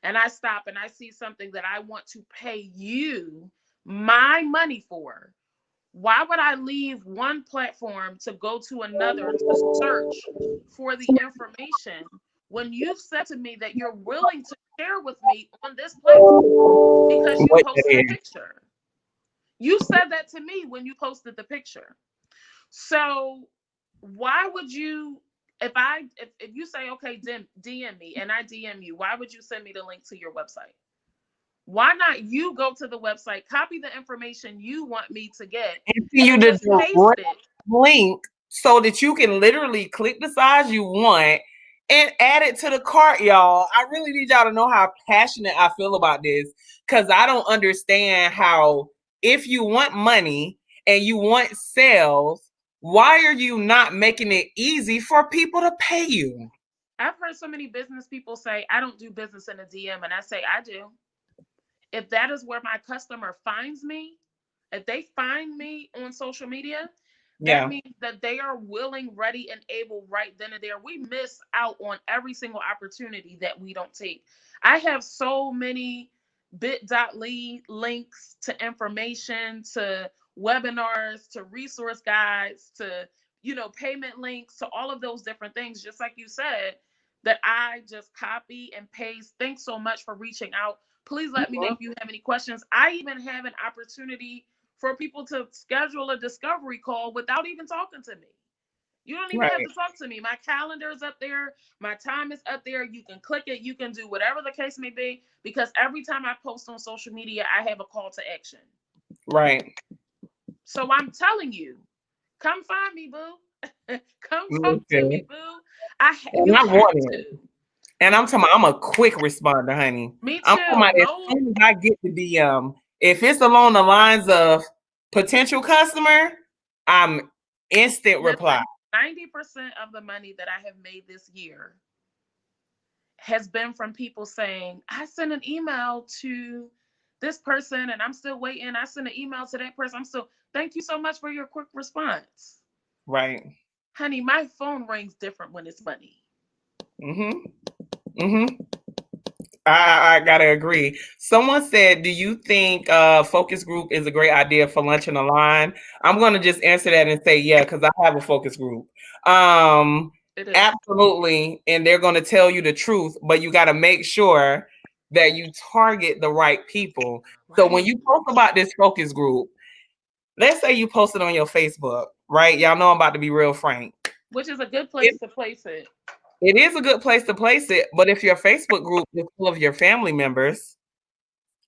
and I stop and I see something that I want to pay you my money for, why would I leave one platform to go to another to search for the information when you've said to me that you're willing to share with me on this platform because you What that posted a is. picture? You said that to me when you posted the picture. So why would you, if you say, okay, DM me, and I DM you, why would you send me the link to your website? Why not you go to the website, copy the information you want me to get, And see you and the just paste direct it? link so that you can literally click the size you want and add it to the cart, y'all. I really need y'all to know how passionate I feel about this, because I don't understand how, if you want money and you want sales, why are you not making it easy for people to pay you? I've heard so many business people say, I don't do business in a DM, and I say, I do. If that is where my customer finds me, if they find me on social media, that Yeah, means that they are willing, ready, and able right then and there. We miss out on every single opportunity that we don't take. I have so many bit.ly links to information, to webinars, to resource guides, to payment links, to all of those different things, just like you said, that I just copy and paste. Thanks so much for reaching out. Please let me know if you have any questions. I even have an opportunity for people to schedule a discovery call without even talking to me. You don't even have right, to talk to me. My calendar is up there. My time is up there. You can click it. You can do whatever the case may be, because every time I post on social media, I have a call to action. right. So I'm telling you, come find me, boo. Come talk to me, Listen, boo. and You I have want it. to. And I'm talking about, I'm a quick responder, honey. Me I'm talking too. about as No, soon as I get the DM, if it's along the lines of potential customer, I'm instant reply. listen, 90% of the money that I have made this year has been from people saying, I sent an email to this person and I'm still waiting. I sent an email to that person. I'm still, thank you so much for your quick response. Right. Honey, my phone rings different when it's money. Mm-hmm. Mm-hmm. I gotta agree. Someone said, "Do you think focus group is a great idea for lunch and a line?" I'm gonna just answer that and say, yeah, because I have a focus group. Um, It is. Absolutely, and they're gonna tell you the truth, but you got to make sure that you target the right people. So when Right. you post about this focus group, let's say you post it on your Facebook, right? Y'all know I'm about to be real frank. Which is a good place to place it. It is a good place to place it, but if your Facebook group is full of your family members,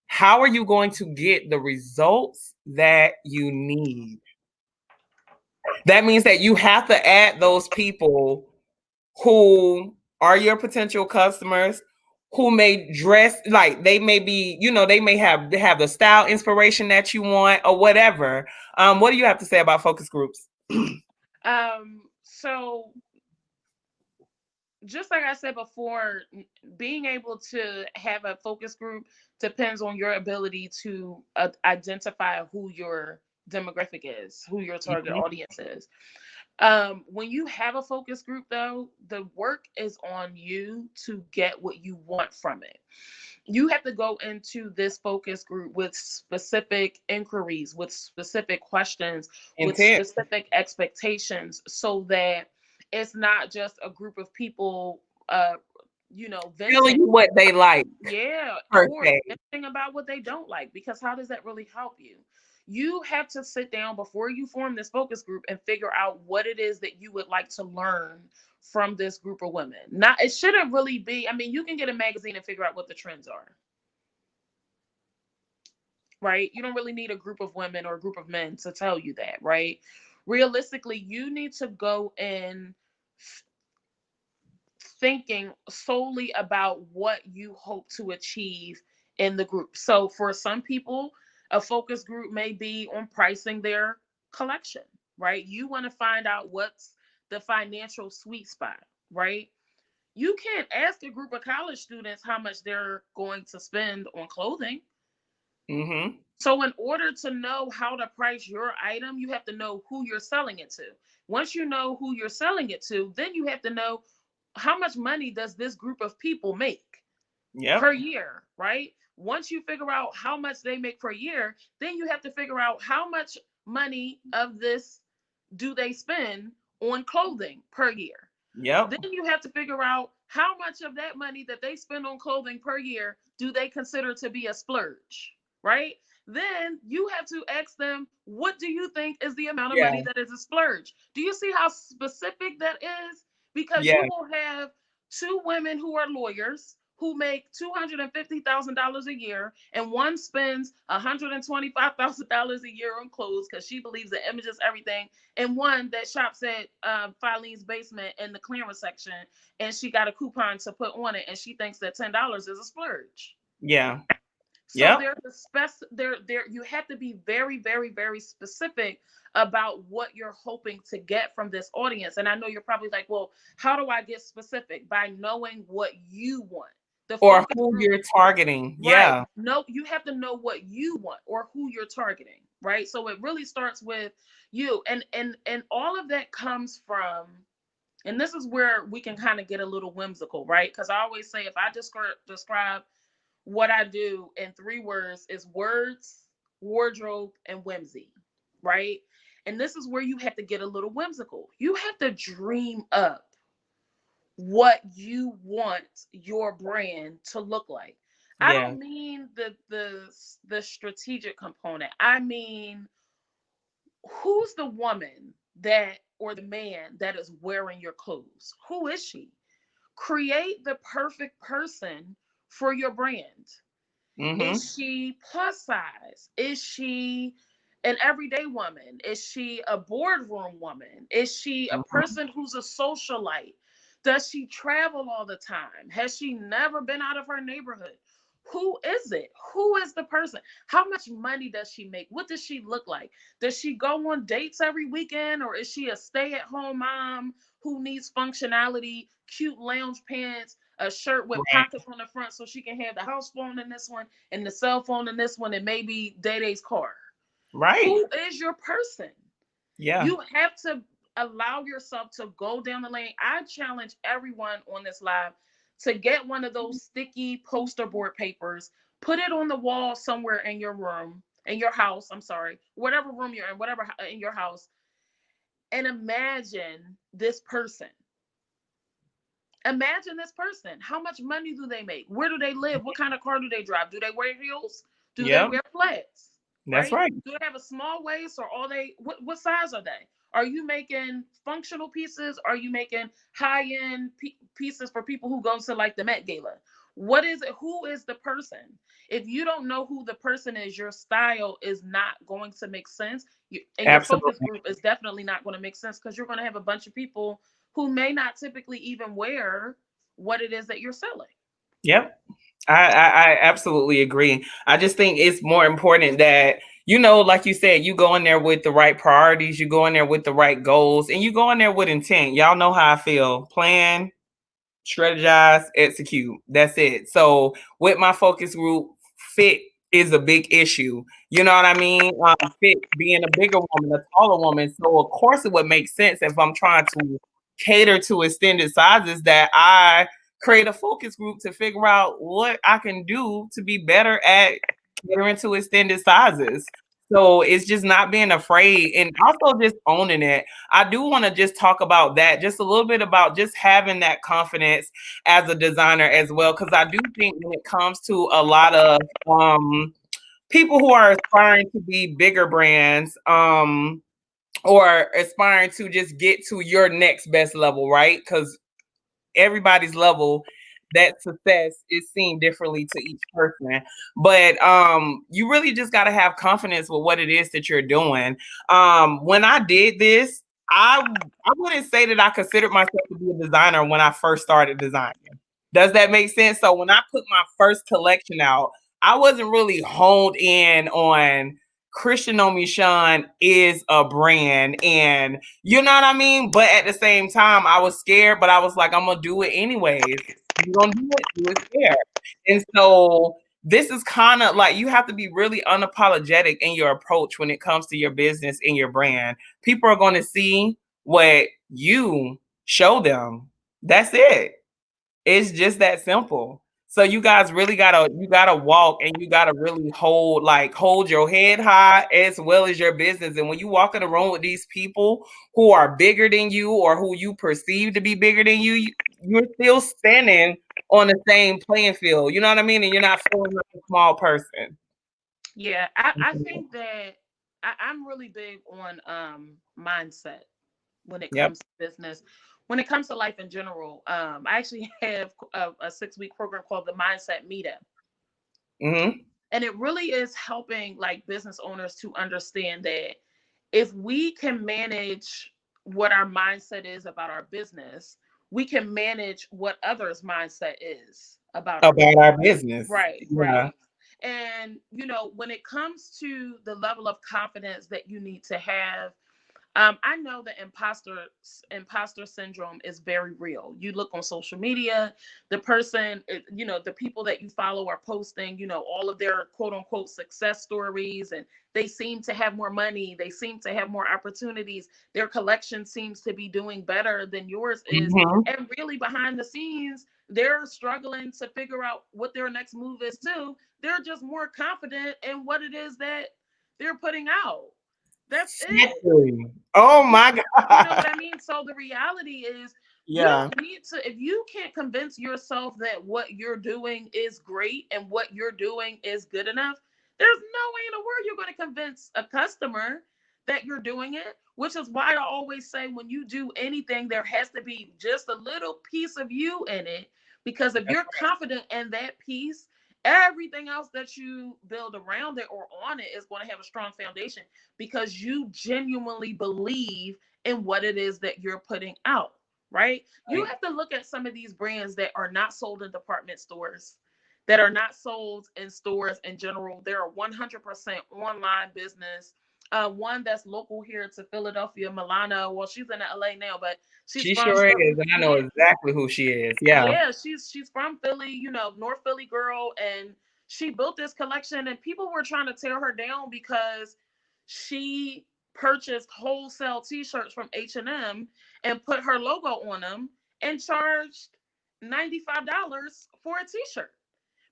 how are you going to get the results that you need? That means that you have to add those people who are your potential customers, who may dress like they may be, they may have the style inspiration that you want or whatever. What do you have to say about focus groups? So just like I said before, being able to have a focus group depends on your ability to identify who your demographic is, who your target Mhm. audience is. When you have a focus group, though, the work is on you to get what you want from it. You have to go into this focus group with specific inquiries, with specific questions, with Intent. specific expectations, so that it's not just a group of people, Telling venting. you what they like Yeah, per or se. anything about what they don't like, because how does that really help you? You have to sit down before you form this focus group and figure out what it is that you would like to learn from this group of women. Not, it shouldn't really be, I mean, you can get a magazine and figure out what the trends are, right? You don't really need a group of women or a group of men to tell you that, right? Realistically, you need to go in thinking solely about what you hope to achieve in the group. So for some people, a focus group may be on pricing their collection, right? You want to find out what's the financial sweet spot, right? You can't ask a group of college students how much they're going to spend on clothing. Mm-hmm. So, in order to know how to price your item, you have to know who you're selling it to. Once you know who you're selling it to, then you have to know how much money does this group of people make per Yep. year, right? Once you figure out how much they make per year, then you have to figure out how much money of this do they spend on clothing per year. Yep. Then you have to figure out how much of that money that they spend on clothing per year do they consider to be a splurge, right? Then you have to ask them, what do you think is the amount of Yeah. money that is a splurge? Do you see how specific that is? Because you Yeah. will have two women who are lawyers who make $250,000 a year, and one spends $125,000 a year on clothes because she believes the image is everything, and one that shops at Filene's basement in the clearance section, and she got a coupon to put on it, and she thinks that $10 is a splurge. Yeah. So Yep. there's a there you have to be very, very, very specific about what you're hoping to get from this audience. And I know you're probably like, well, how do I get specific? By knowing what you want. The Or focus who group, you're targeting. right? Yeah. No, you have to know what you want or who you're targeting, right? So it really starts with you, and all of that comes from, and this is where we can kind of get a little whimsical, right? Because I always say, if I describe what I do in three words, is words, wardrobe, and whimsy, right? And this is where you have to get a little whimsical. You have to dream up what you want your brand to look like. I Yeah. don't mean the strategic component. I mean, who's the woman that or the man that is wearing your clothes? Who is she? Create the perfect person for your brand. Mm-hmm. Is she plus size? Is she an everyday woman? Is she a boardroom woman? Is she a Mhm. person who's a socialite? Does she travel all the time? Has she never been out of her neighborhood? Who is it? Who is the person? How much money does she make? What does she look like? Does she go on dates every weekend, or is she a stay at home mom who needs functionality, cute lounge pants, a shirt with Right. pockets on the front so she can have the house phone in this one and the cell phone in this one and maybe Day Day's car? Right. Who is your person? Yeah. You have to allow yourself to go down the lane. I challenge everyone on this live to get one of those sticky poster board papers, put it on the wall somewhere in your room, in your house. I'm sorry, whatever room you're in, whatever in your house, and imagine this person. Imagine this person. How much money do they make? Where do they live? What kind of car do they drive? Do they wear heels? Do they Yep. wear flats? That's Right? right. Do they have a small waist, or are they what size are they? Are you making functional pieces? Are you making high-end pieces for people who go to like the Met Gala? What is it? Who is the person? If you don't know who the person is, your style is not going to make sense. And your focus Absolutely. group is definitely not going to make sense because you're going to have a bunch of people who may not typically even wear what it is that you're selling. Yep. I absolutely agree. I just think it's more important that, you know, like you said, you go in there with the right priorities, you go in there with the right goals, and you go in there with intent. Y'all know how I feel. Plan, strategize, execute. That's it. So with my focus group, fit is a big issue. You know what I mean? Fit being a bigger woman, a taller woman. So of course it would make sense if I'm trying to cater to extended sizes that I create a focus group to figure out what I can do to be better at catering to extended sizes. So it's just not being afraid and also just owning it. I do want to just talk about that, just a little bit about just having that confidence as a designer as well. Because I do think when it comes to a lot of people who are aspiring to be bigger brands, or aspiring to just get to your next best level, right? Because everybody's level, that success is seen differently to each person. But you really just got to have confidence with what it is that you're doing. When I did this, I wouldn't say that I considered myself to be a designer when I first started designing. Does that make sense? So when I put my first collection out, I wasn't really honed in on Christian Omishan is a brand, and you know what I mean? But at the same time, I was scared, but I was like, I'm gonna do it anyways. You're gonna do it scared. And so this is kind of like you have to be really unapologetic in your approach when it comes to your business and your brand. People are gonna see what you show them. That's it. It's just that simple. So you guys really gotta walk and you gotta really hold your head high as well as your business. And when you walk in the room with these people who are bigger than you or who you perceive to be bigger than you, you're still standing on the same playing field. You know what I mean? And you're not feeling like a small person. Yeah, I think that I'm really big on mindset when it Yep. comes to business, when it comes to life in general. I actually have a 6 week program called the Mindset Meetup. Hmm. And it really is helping like business owners to understand that if we can manage what our mindset is about our business, we can manage what others' mindset is about our business. About our business. Right, Yeah. right. And when it comes to the level of confidence that you need to have, I know that imposter syndrome is very real. You look on social media, the person, the people that you follow are posting, all of their quote unquote success stories, and they seem to have more money, they seem to have more opportunities, their collection seems to be doing better than yours is, Hmm. and really behind the scenes, they're struggling to figure out what their next move is too. They're just more confident in what it is that they're putting out. That's it. Exactly. Oh You, my you know God. what I mean? So the reality is, you Yeah. don't need to, if you can't convince yourself that what you're doing is great and what you're doing is good enough, there's no way in the world you're going to convince a customer that you're doing it. Which is why I always say when you do anything, there has to be just a little piece of you in it. Because if That's you're confident in that piece, Everything else that you build around it or on it is going to have a strong foundation because you genuinely believe in what it is that you're putting out, right? You Right. have to look at some of these brands that are not sold in department stores, that are not sold in stores in general. They're a 100% online business. One that's local here to Philadelphia, Milano. Well, she's in LA now, but she's She from sure Philly. is, and I know Yeah, exactly who she is. Yeah. yeah, she's from Philly, North Philly girl, and she built this collection, and people were trying to tear her down because she purchased wholesale T-shirts from H&M and put her logo on them and charged $95 for a T-shirt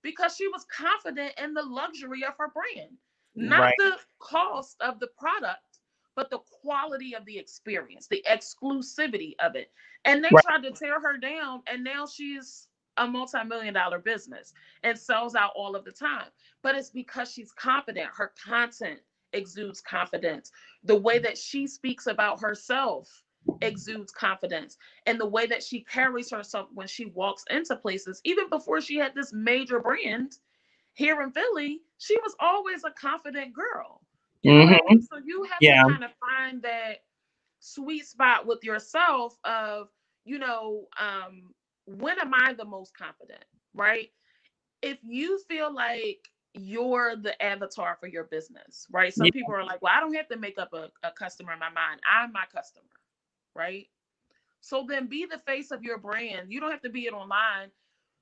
because she was confident in the luxury of her brand, not Right. the cost of the product, but the quality of the experience, the exclusivity of it. And they Right. tried to tear her down, and now she's a multi-million-dollar business and sells out all of the time. But it's because she's confident. Her content exudes confidence. The way that she speaks about herself exudes confidence, and the way that she carries herself when she walks into places, even before she had this major brand here in Philly, she was always a confident girl. You know what I Mm-hmm. mean? So you have to Yeah. kind of find that sweet spot with yourself of, you know, when am I the most confident, right? If you feel like you're the avatar for your business, right? Some Yeah. people are like, well, I don't have to make up a customer in my mind. I'm my customer, right? So then be the face of your brand. You don't have to be it online.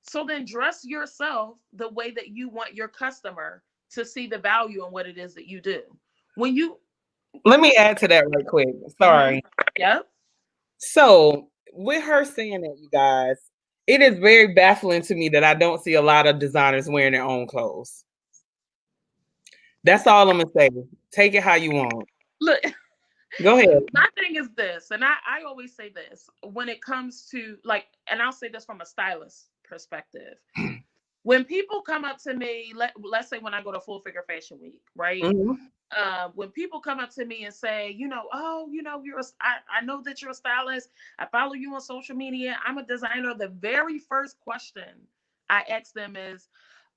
So then dress yourself the way that you want your customer to see the value in what it is that you do. When you, Let me add to that right quick. mm-hmm, Sorry. yep. So, with her saying that, you guys, it is very baffling to me that I don't see a lot of designers wearing their own clothes. That's all I'm gonna say. Take it how you want. Look, Go ahead. my thing is this, and I always say this when it comes to like, and I'll say this from a stylist perspective. When people come up to me, let's say when I go to Full Figure Fashion Week, right? Mhm. When people come up to me and say, oh, I know that you're a stylist. I follow you on social media. I'm a designer. The very first question I ask them is,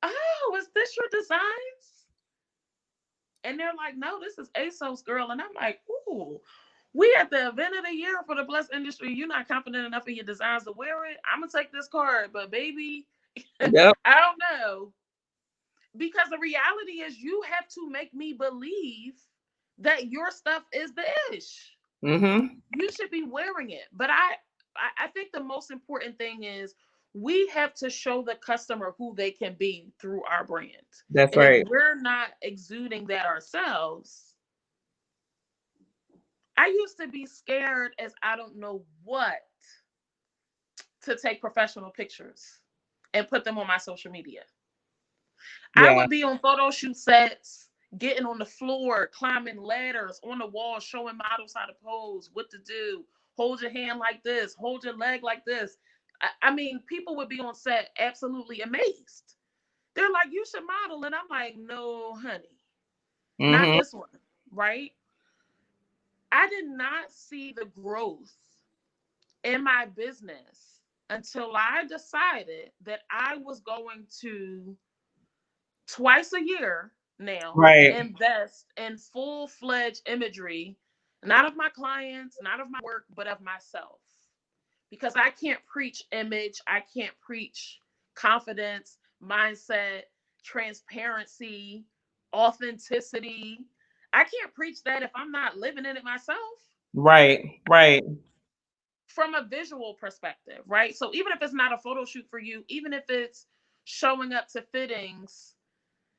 oh, is this your designs? And they're like, no, this is ASOS girl. And I'm like, ooh, we at the event of the year for the blessed industry. You're not confident enough in your designs to wear it. I'm gonna take this card, but baby, I Yep. don't know. Because the reality is you have to make me believe that your stuff is the ish. Mhm. You should be wearing it. But I think the most important thing is we have to show the customer who they can be through our brand. That's And if right. we're not exuding that ourselves, I used to be scared as I don't know what to take professional pictures and put them on my social media. I Yeah. would be on photo shoot sets, getting on the floor, climbing ladders on the wall, showing models how to pose, what to do. Hold your hand like this, hold your leg like this. I mean, people would be on set absolutely amazed. They're like, you should model. And I'm like, no, honey, not Mhm. this one, right? I did not see the growth in my business until I decided that I was going to twice a year now Right. invest in full-fledged imagery, not of my clients, not of my work, but of myself. Because I can't preach image, I can't preach confidence, mindset, transparency, authenticity. I can't preach that if I'm not living in it myself Right. Right. from a visual perspective, right? So even if it's not a photo shoot for you, even if it's showing up to fittings,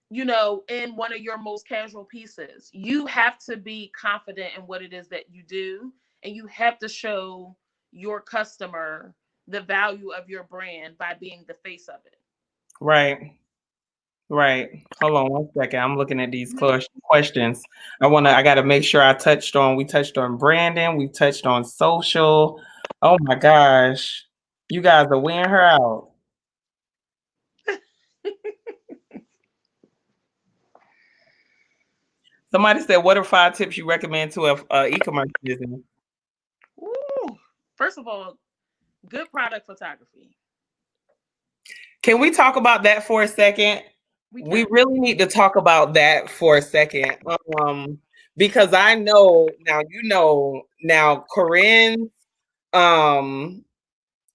in one of your most casual pieces, you have to be confident in what it is that you do. And you have to show your customer the value of your brand by being the face of it. Right. Right. Hold on one second. I'm looking at these Mhm. questions. I gotta make sure we touched on branding, we touched on social. Oh my gosh. You guys are wearing her out. Somebody said, what are 5 tips you recommend to a e-commerce business? Ooh. First of all, good product photography. Can we talk about that for a second? We we can. really need to talk about that for a second. Because I know now, now Corinn, um,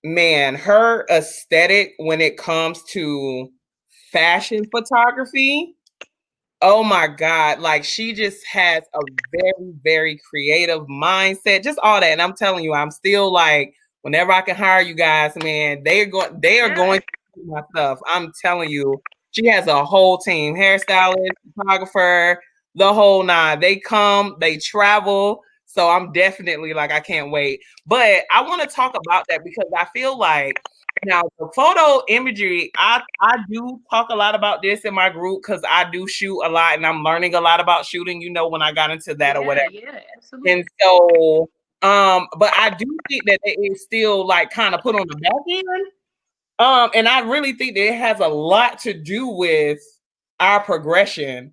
man, her aesthetic when it comes to fashion photography. Oh my God. Like she just has a very, very creative mindset, just all that. And I'm telling you, I'm still like, whenever I can hire you guys, man, they are Yeah. going to do my stuff. I'm telling you, she has a whole team, hairstylist, photographer, the whole nine. They come, they travel. So I'm definitely like, I can't wait. But I want to talk about that because I feel like now, the photo imagery, I do talk a lot about this in my group because I do shoot a lot and I'm learning a lot about shooting, when I got into that or Yeah. whatever. Yeah. Absolutely. And so, but I do think that it is still like kind of put on the back end. And I really think that it has a lot to do with our progression.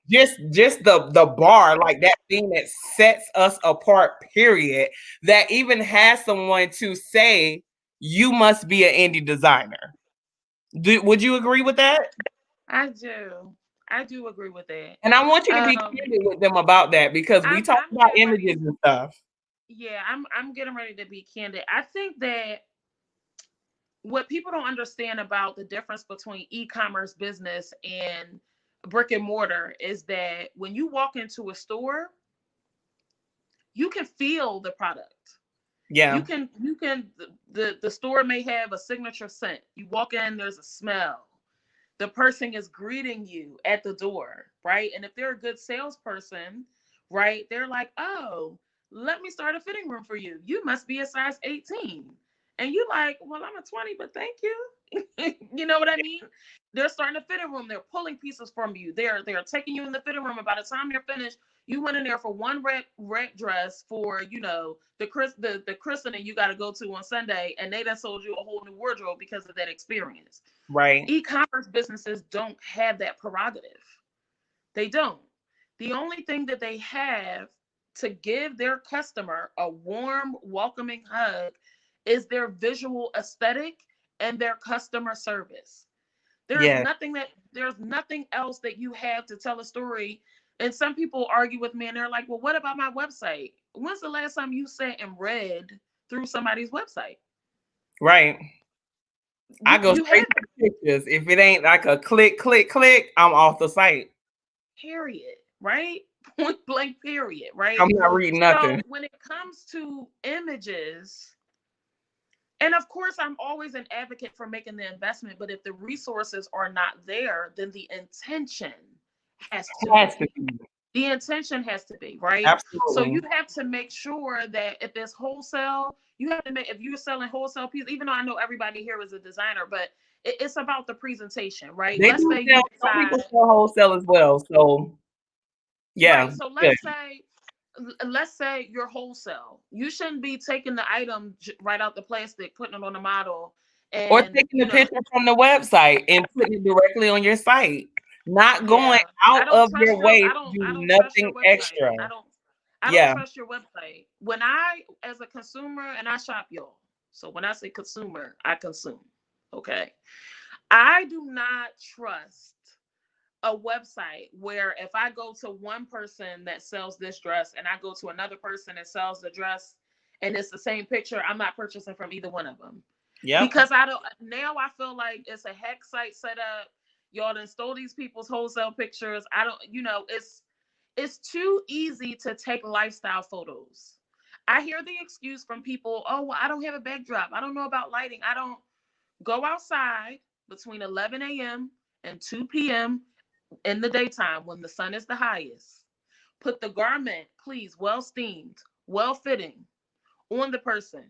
Just the bar, like that thing that sets us apart, period, that even has someone to say you must be an indie designer. Would you agree with that? I do. I do agree with that. And I want you to be Um, candid with them about that because we talk I'm about getting images ready. and stuff. Yeah, I'm getting ready to be candid. I think that what people don't understand about the difference between e-commerce business and brick and mortar is that when you walk into a store, you can feel the product. Yeah. You can the store may have a signature scent. You walk in, there's a smell. The person is greeting you at the door, right? And if they're a good salesperson, right, they're like, oh, let me start a fitting room for you. You must be a size 18. And you like, well, I'm a 20, but thank you. You know what I mean? They're starting a fitting room. They're pulling pieces from you. They're taking you in the fitting room. And by the time you're finished, you went in there for one red dress for, the christening you got to go to on Sunday, and they done sold you a whole new wardrobe because of that experience. Right. E-commerce businesses don't have that prerogative. They don't. The only thing that they have to give their customer a warm, welcoming hug is their visual aesthetic and their customer service. Yeah. There's nothing else that you have to tell a story. And some people argue with me and they're like, well, what about my website? When's the last time you sat and read through somebody's website? Right. I go You straight have to the pictures. If it ain't like a click, click, click, I'm off the site. period, right? Point blank, period, I'm right? not reading nothing. So when it comes to images, and of course, I'm always an advocate for making the investment, but if the resources are not there, then the intention has to Has to be. be. The intention has to be, right? So you Absolutely. have to make sure that if it's wholesale, you have to make, if you're selling wholesale pieces, even though I know everybody here is a designer, but it's about the presentation, right? They Let's do say you sell, some people decide. sell wholesale as well. So Right. yeah, So good. let's say you're wholesale. You shouldn't be taking the item right out the plastic, putting it on the model, Or and taking the picture from the website and putting it directly on your site. Not going yeah. I out don't of your trust your way I to don't do I don't trust your nothing website. extra. I don't Yeah. trust your website. When I, as a consumer, and I shop, y'all. So when I say consumer, I consume. Okay. I do not trust a website where if I go to one person that sells this dress and I go to another person that sells the dress and it's the same picture, I'm not purchasing from either one of them. Yep. Because I don't, now I feel like it's a hex site set up. Y'all done stole these people's wholesale pictures. I don't, it's too easy to take lifestyle photos. I hear the excuse from people, oh, well, I don't have a backdrop. I don't know about lighting. I don't. Go outside between 11 a.m. and 2 p.m. in the daytime when the sun is the highest. Put the garment, please, well steamed, well fitting, on the person.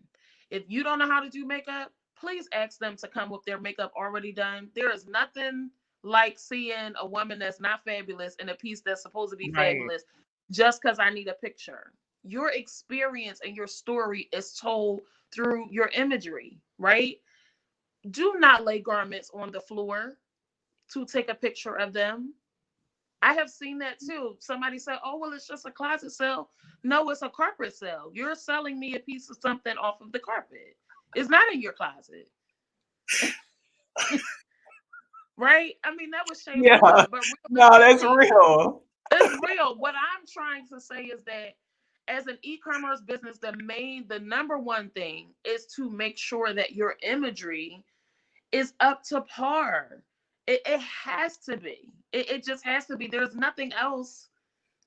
If you don't know how to do makeup, please ask them to come with their makeup already done. There is nothing like seeing a woman that's not fabulous in a piece that's supposed to be Right. fabulous just because I need a picture. Your experience and your story is told through your imagery, right? Do not lay garments on the floor to take a picture of them. I have seen that too. Somebody said, oh, well, it's just a closet sale. No, it's a carpet sale. You're selling me a piece of something off of the carpet. It's not in your closet. right? I mean, that was Yeah. shameful, but No, that's realistically, real. it's real. What I'm trying to say is that as an e-commerce business, the number one thing is to make sure that your imagery is up to par. It has to be. It just has to be. There's nothing else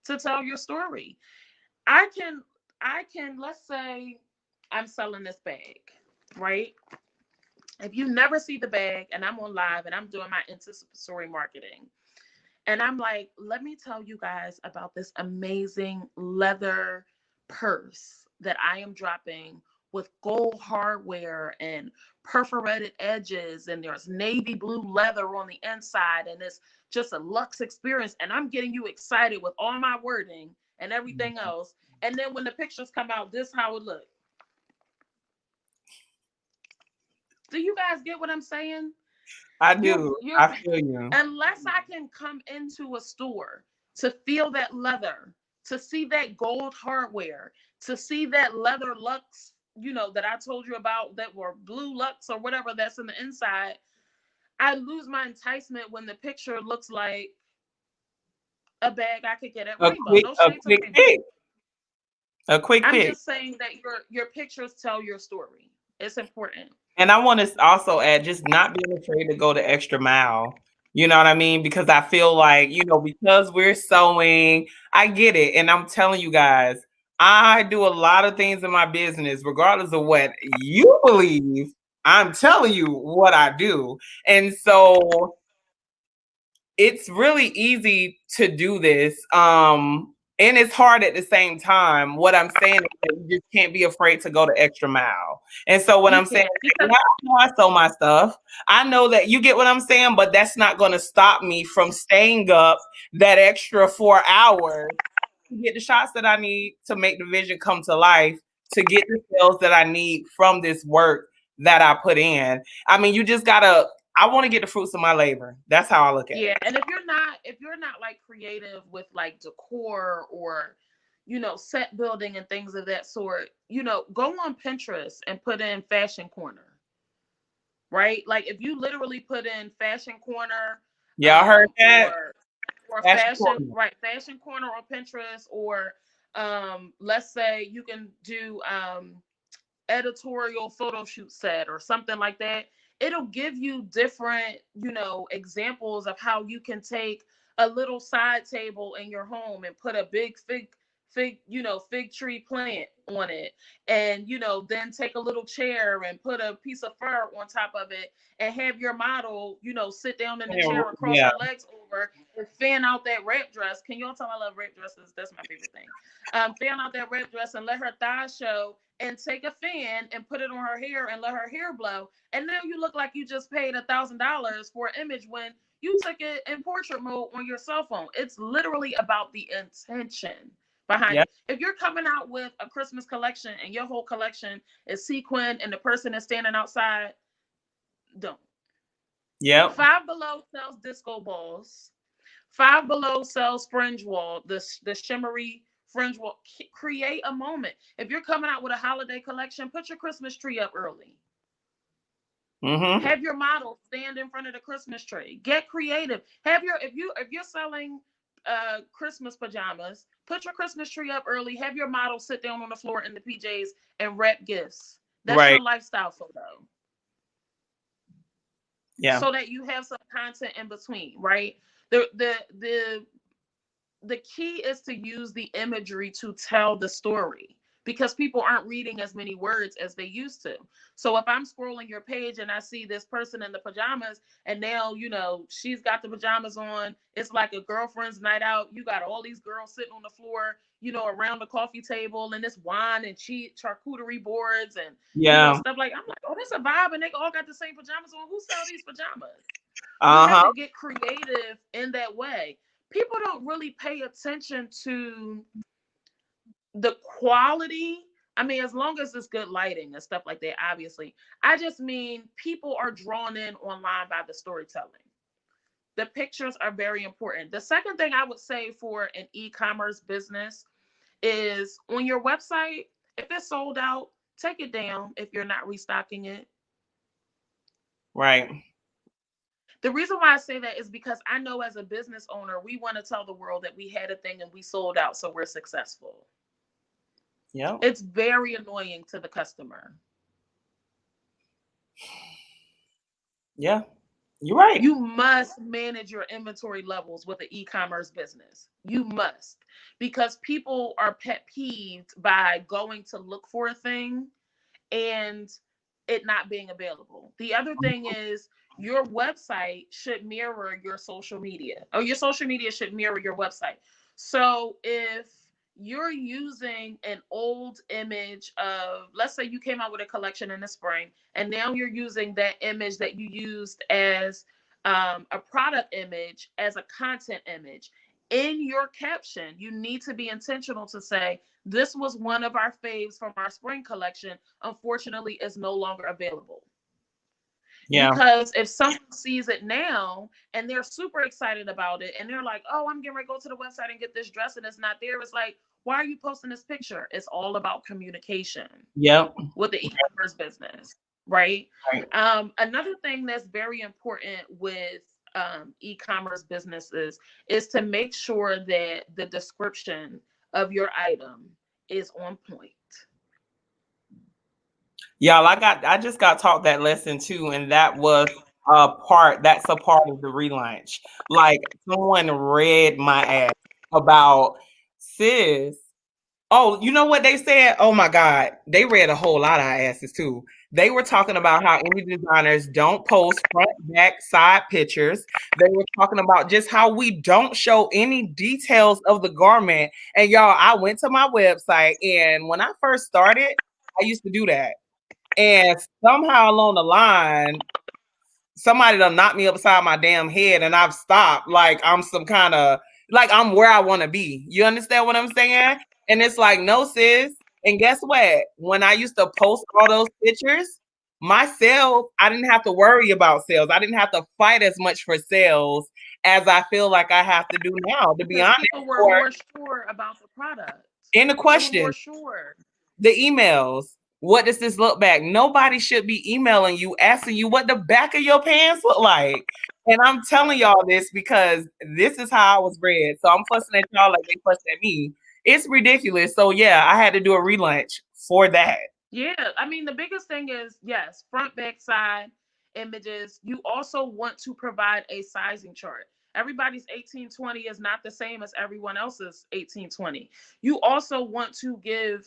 to tell your story. I can let's say I'm selling this bag, right? If you never see the bag and I'm on live and I'm doing my anticipatory marketing, and I'm like, let me tell you guys about this amazing leather purse that I am dropping with gold hardware and perforated edges, and there's navy blue leather on the inside, and it's just a luxe experience. And I'm getting you excited with all my wording and everything else. And then when the pictures come out, this how it looks. Do you guys get what I'm saying? I You're do. you're I feel you. unless I can come into a store to feel that leather, to see that gold hardware, to see that leather lux, that I told you about that were blue lux or whatever that's in the inside, I lose my enticement when the picture looks like a bag I could get at A Rainbow. quick, No a shade to quick Rainbow. pick. A quick I'm pick. just saying that your pictures tell your story. It's important. And I want to also add just not being afraid to go the extra mile. You know what I mean? Because I feel like, because we're sewing, I get it. And I'm telling you guys, I do a lot of things in my business, regardless of what you believe. I'm telling you what I do. And so it's really easy to do this. And it's hard at the same time. What I'm saying is that you just can't be afraid to go the extra mile. And so what You I'm saying can't is, because yeah, I know I sell my stuff. I know that you get what I'm saying, but that's not going to stop me from staying up that extra 4 hours to get the shots that I need to make the vision come to life, to get the sales that I need from this work that I put in. I mean, you just gotta. I want to get the fruits of my labor. That's how I look at yeah, it. and if you're not like creative with like decor or set building and things of that sort, go on Pinterest and put in fashion corner, right? Like if you literally put in fashion corner, Y'all heard that? or That's fashion, important. right, fashion corner on Pinterest, or let's say you can do editorial photo shoot set or something like that. It'll give you different, examples of how you can take a little side table in your home and put a big fig tree plant on it, and then take a little chair and put a piece of fur on top of it, and have your model sit down in the chair and cross Yeah, her legs over and fan out that wrap dress. Can y'all tell I love wrap dresses? That's my favorite thing. Fan out that wrap dress and let her thighs show, and take a fan and put it on her hair and let her hair blow. And now you look like you just paid $1,000 for an image when you took it in portrait mode on your cell phone. It's literally about the intention behind yeah, it. If you're coming out with a Christmas collection and your whole collection is sequin and the person is standing outside, don't. yep, Five Below sells disco balls. Five Below sells fringe wall, the shimmery fringe wall. Create a moment. If you're coming out with a holiday collection, put your Christmas tree up early. mm-hmm, Have your model stand in front of the Christmas tree. Get creative. Have your if you're selling Christmas pajamas, put your Christmas tree up early. Have your model sit down on the floor in the PJs and wrap gifts. That's right, your lifestyle photo, yeah, so that you have some content in between, right? The key is to use the imagery to tell the story, because people aren't reading as many words as they used to. So if I'm scrolling your page and I see this person in the pajamas, and now she's got the pajamas on, it's like a girlfriend's night out. You got all these girls sitting on the floor, around the coffee table, and this wine and charcuterie boards and yeah, stuff like. I'm like, oh, that's a vibe, and they all got the same pajamas on. Who sell these pajamas? You have uh-huh, to get creative in that way. People don't really pay attention to the quality. I mean, as long as it's good lighting and stuff like that, obviously. I just mean people are drawn in online by the storytelling. The pictures are very important. The second thing I would say for an e-commerce business is on your website, if it's sold out, take it down if you're not restocking it. right, The reason why I say that is because I know as a business owner, we want to tell the world that we had a thing and we sold out, so we're successful. Yeah. It's very annoying to the customer. Yeah. You're right. You must manage your inventory levels with an e-commerce business. You must, because people are pet peeved by going to look for a thing and it not being available. The other thing is your website should mirror your social media, or your social media should mirror your website. So if you're using an old image of, let's say you came out with a collection in the spring, and now you're using that image that you used as a product image as a content image. In your caption, you need to be intentional to say, this was one of our faves from our spring collection. Unfortunately, is no longer available. Yeah. Because if someone sees it now and they're super excited about it and they're like, oh, I'm getting ready to go to the website and get this dress and it's not there, it's like, why are you posting this picture? It's all about communication Yep. with the e-commerce business, right? Right. Another thing that's very important with e-commerce businesses is to make sure that the description of your item is on point. Y'all, I just got taught that lesson too, and that's a part of the relaunch. Like someone read my ass about, sis. Oh, you know what they said? Oh my God. They read a whole lot of our asses too. They were talking about how indie designers don't post front, back, side pictures. They were talking about just how we don't show any details of the garment. And y'all, I went to my website, and when I first started, I used to do that. And somehow along the line, somebody done knocked me upside my damn head, and I've stopped. Like I'm some kind of, like I'm where I want to be. You understand what I'm saying? And it's like, no, sis. And guess what? When I used to post all those pictures, my sales, I didn't have to worry about sales. I didn't have to fight as much for sales as I feel like I have to do now, to be Because honest. people were Or more sure about the product. in the They were more question, sure. the emails. What does this look back? Nobody should be emailing you, asking you what the back of your pants look like. And I'm telling y'all this because this is how I was bred. So I'm fussing at y'all like they fussed at me. It's ridiculous. So yeah, I had to do a relaunch for that. Yeah, I mean, the biggest thing is, yes, front, back, side images. You also want to provide a sizing chart. Everybody's 1820 is not the same as everyone else's 1820. You also want to give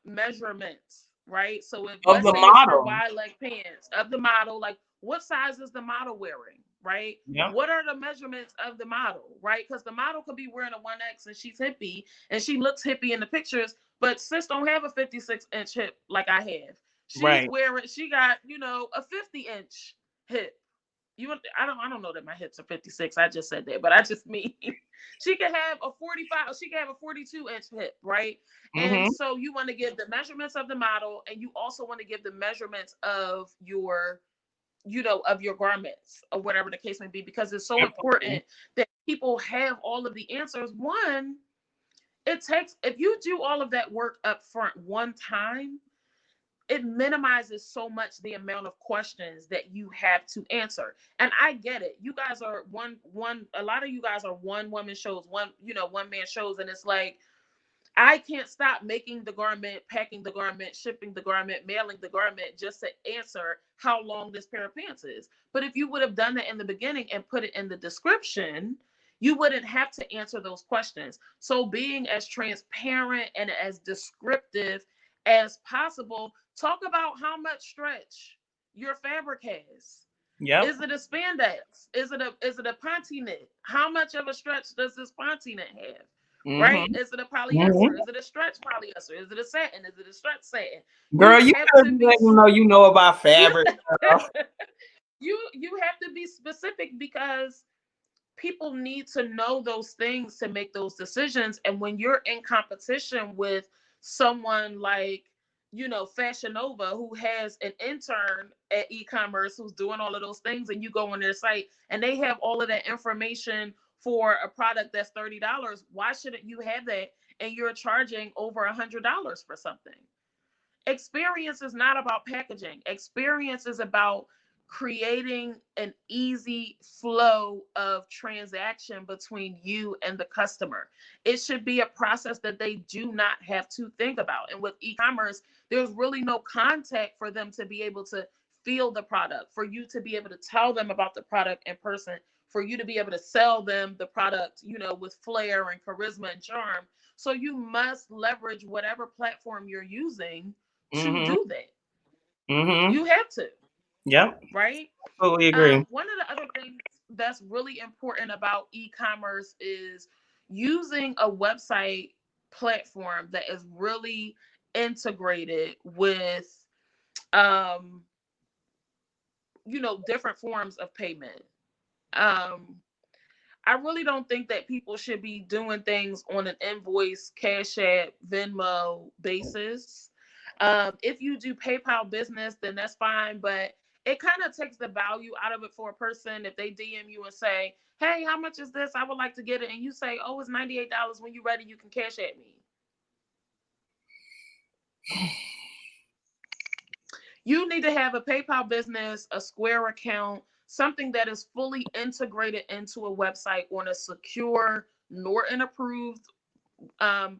measurements, right? So if, Of let's the say it's for model. wide leg pants of the model, like what size is the model wearing, right? Yep. What are the measurements of the model, right? Because the model could be wearing a 1X and she's hippie and she looks hippie in the pictures, but sis don't have a 56-inch hip like I have. She's Right. wearing, she got, a 50-inch hip. I don't know that my hips are 56. I just said that, but I just mean she could have a 45, she could have a 42-inch hip, right? And Mm-hmm. so you want to give the measurements of the model, and you also want to give the measurements of your garments or whatever the case may be, because it's so important that people have all of the answers. One, it takes, if you do all of that work up front one time, it minimizes so much the amount of questions that you have to answer. And I get it. You guys are one a lot of you guys are one woman shows, one man shows, and it's like, I can't stop making the garment, packing the garment, shipping the garment, mailing the garment just to answer how long this pair of pants is. But if you would have done that in the beginning and put it in the description, you wouldn't have to answer those questions. So being as transparent and as descriptive as possible, talk about how much stretch your fabric has. Yep. Is it a spandex? Is it a ponte knit? How much of a stretch does this ponte knit have? Right? Mm-hmm. Is it a polyester? Mm-hmm. Is it a stretch polyester? Is it a satin? Is it a stretch satin? You Girl, you have better to be be letting them know you know about fabric. Girl. you have to be specific, because people need to know those things to make those decisions. And when you're in competition with someone like, Fashion Nova, who has an intern at e-commerce who's doing all of those things, and you go on their site and they have all of that information for a product that's $30, why shouldn't you have that? And you're charging over $100 for something. Experience is not about packaging. Experience is about creating an easy flow of transaction between you and the customer. It should be a process that they do not have to think about. And with e-commerce, there's really no contact for them to be able to feel the product, for you to be able to tell them about the product in person, for you to be able to sell them the product, with flair and charisma and charm. So you must leverage whatever platform you're using to Mm-hmm. do that. Mm-hmm. You have to, Yep. right? Totally agree. One of the other things that's really important about e-commerce is using a website platform that is really integrated with um different forms of payment. um I really don't think that people should be doing things on an invoice, Cash App, Venmo basis. If you do PayPal business, then that's fine, but it kind of takes the value out of it for a person if they DM you and say, "Hey, how much is this? I would like to get it," and you say, "Oh, it's $98. When you're ready, you can cash at me." You need to have a PayPal business, a Square account, something that is fully integrated into a website on a secure, Norton approved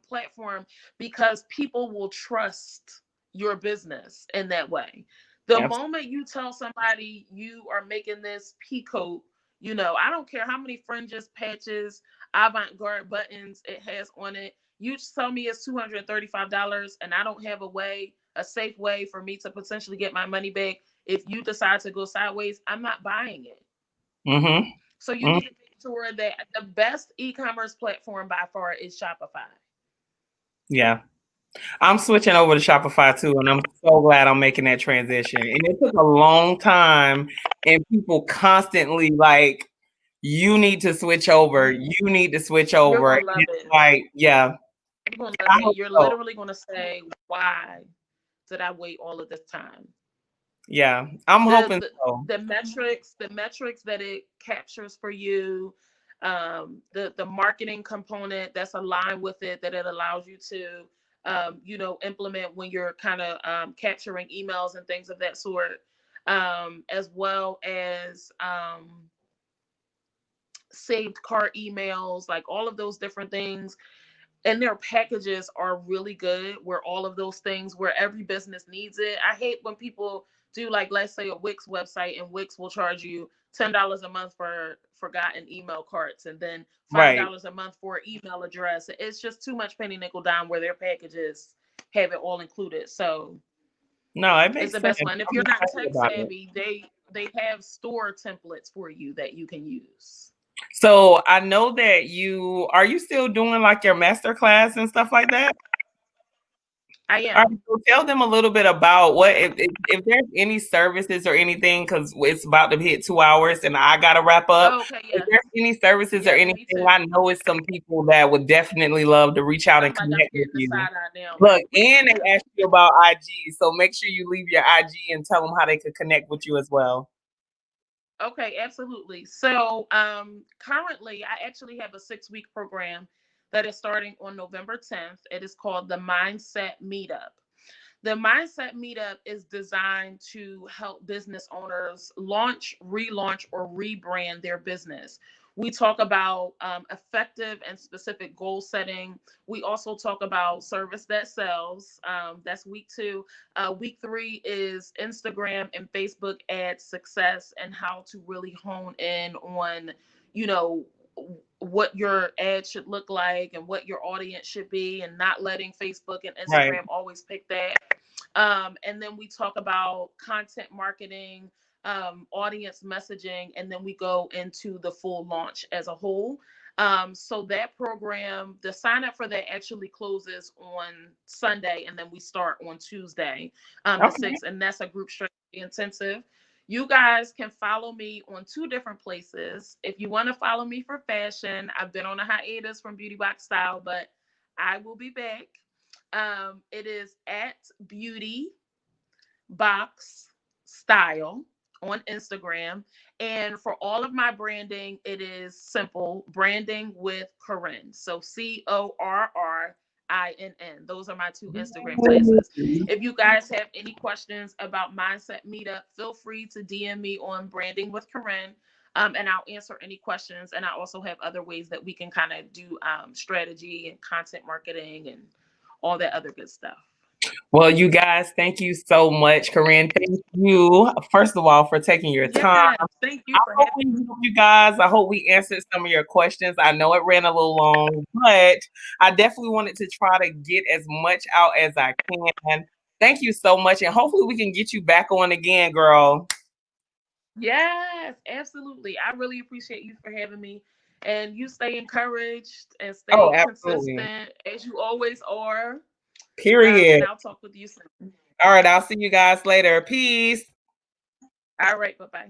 platform, because people will trust your business in that way. The Absolutely. moment you tell somebody you are making this pea coat, I don't care how many fringes, patches, avant-garde buttons it has on it. You just tell me it's $235 and I don't have a safe way for me to potentially get my money back. If you decide to go sideways, I'm not buying it. Mm-hmm. So you Mm-hmm. need to make sure that the best e-commerce platform by far is Shopify. Yeah. I'm switching over to Shopify too, and I'm so glad I'm making that transition. And it took a long time, and people constantly like, you need to switch over. You need to switch You're over. And gonna love it's it. like, yeah, You're gonna love I it. hope You're so. literally gonna say, "Why did I wait all of this time?" Yeah, I'm The hoping the, so. the metrics that it captures for you, the marketing component that's aligned with it, that it allows you to implement when you're kind of capturing emails and things of that sort, as well as saved cart emails, like all of those different things. And their packages are really good, where all of those things, where every business needs it. I hate when people do, like, let's say a Wix website, and Wix will charge you $10 a month for forgotten email carts, and then five Right. dollars a month for an email address. It's just too much penny nickel dime, where their packages have it all included. So No, it it's makes the sense. best one. If I'm you're not excited tech about it. savvy, they have store templates for you that you can use. So I know that you still doing like your master class and stuff like that? I All right, am. so tell them a little bit about what if there's any services or anything, because it's about to hit 2 hours and I gotta wrap up. Oh, okay, If yes. there's any services or Yes, me anything, too. I know it's some people that would definitely love to reach out and I'm like, I'm connect with getting the you. side eye now. Look, Like, and they asked you about IG, so make sure you leave your IG and tell them how they could connect with you as well. okay, absolutely. So, currently, I actually have a 6-week program that is starting on November 10th. It is called the Mindset Meetup. The Mindset Meetup is designed to help business owners launch, relaunch, or rebrand their business. We talk about effective and specific goal setting. We also talk about service that sells. That's week 2. Week 3 is Instagram and Facebook ad success, and how to really hone in on, you know, what your ad should look like and what your audience should be, and not letting Facebook and Right, Instagram always pick that. And then we talk about content marketing, audience messaging, and then we go into the full launch as a whole. So that program, the sign up for that actually closes on Sunday, and then we start on Tuesday, the okay. 6th, and that's a group strategy intensive. You guys can follow me on 2 different places. If you want to follow me for fashion, I've been on a hiatus from Beauty Box Style, but I will be back. It is at Beauty Box Style on Instagram. And for all of my branding, it is simple branding with Corrinn. So Corrinn. Those are my two Instagram classes. If you guys have any questions about Mindset Meetup, feel free to DM me on Branding with Corinn. And I'll answer any questions. And I also have other ways that we can kind of do strategy and content marketing and all that other good stuff. Well, you guys, thank you so much, Corinn. Thank you, first of all, for taking your time. Yeah, thank you for having me. You guys, I hope we answered some of your questions. I know it ran a little long, but I definitely wanted to try to get as much out as I can. Thank you so much, and hopefully we can get you back on again, girl. Yes, absolutely. I really appreciate you for having me. And you stay encouraged and Oh, stay absolutely. consistent as you always are. Period. And I'll talk with you soon. All right, I'll see you guys later. Peace. All right, bye bye.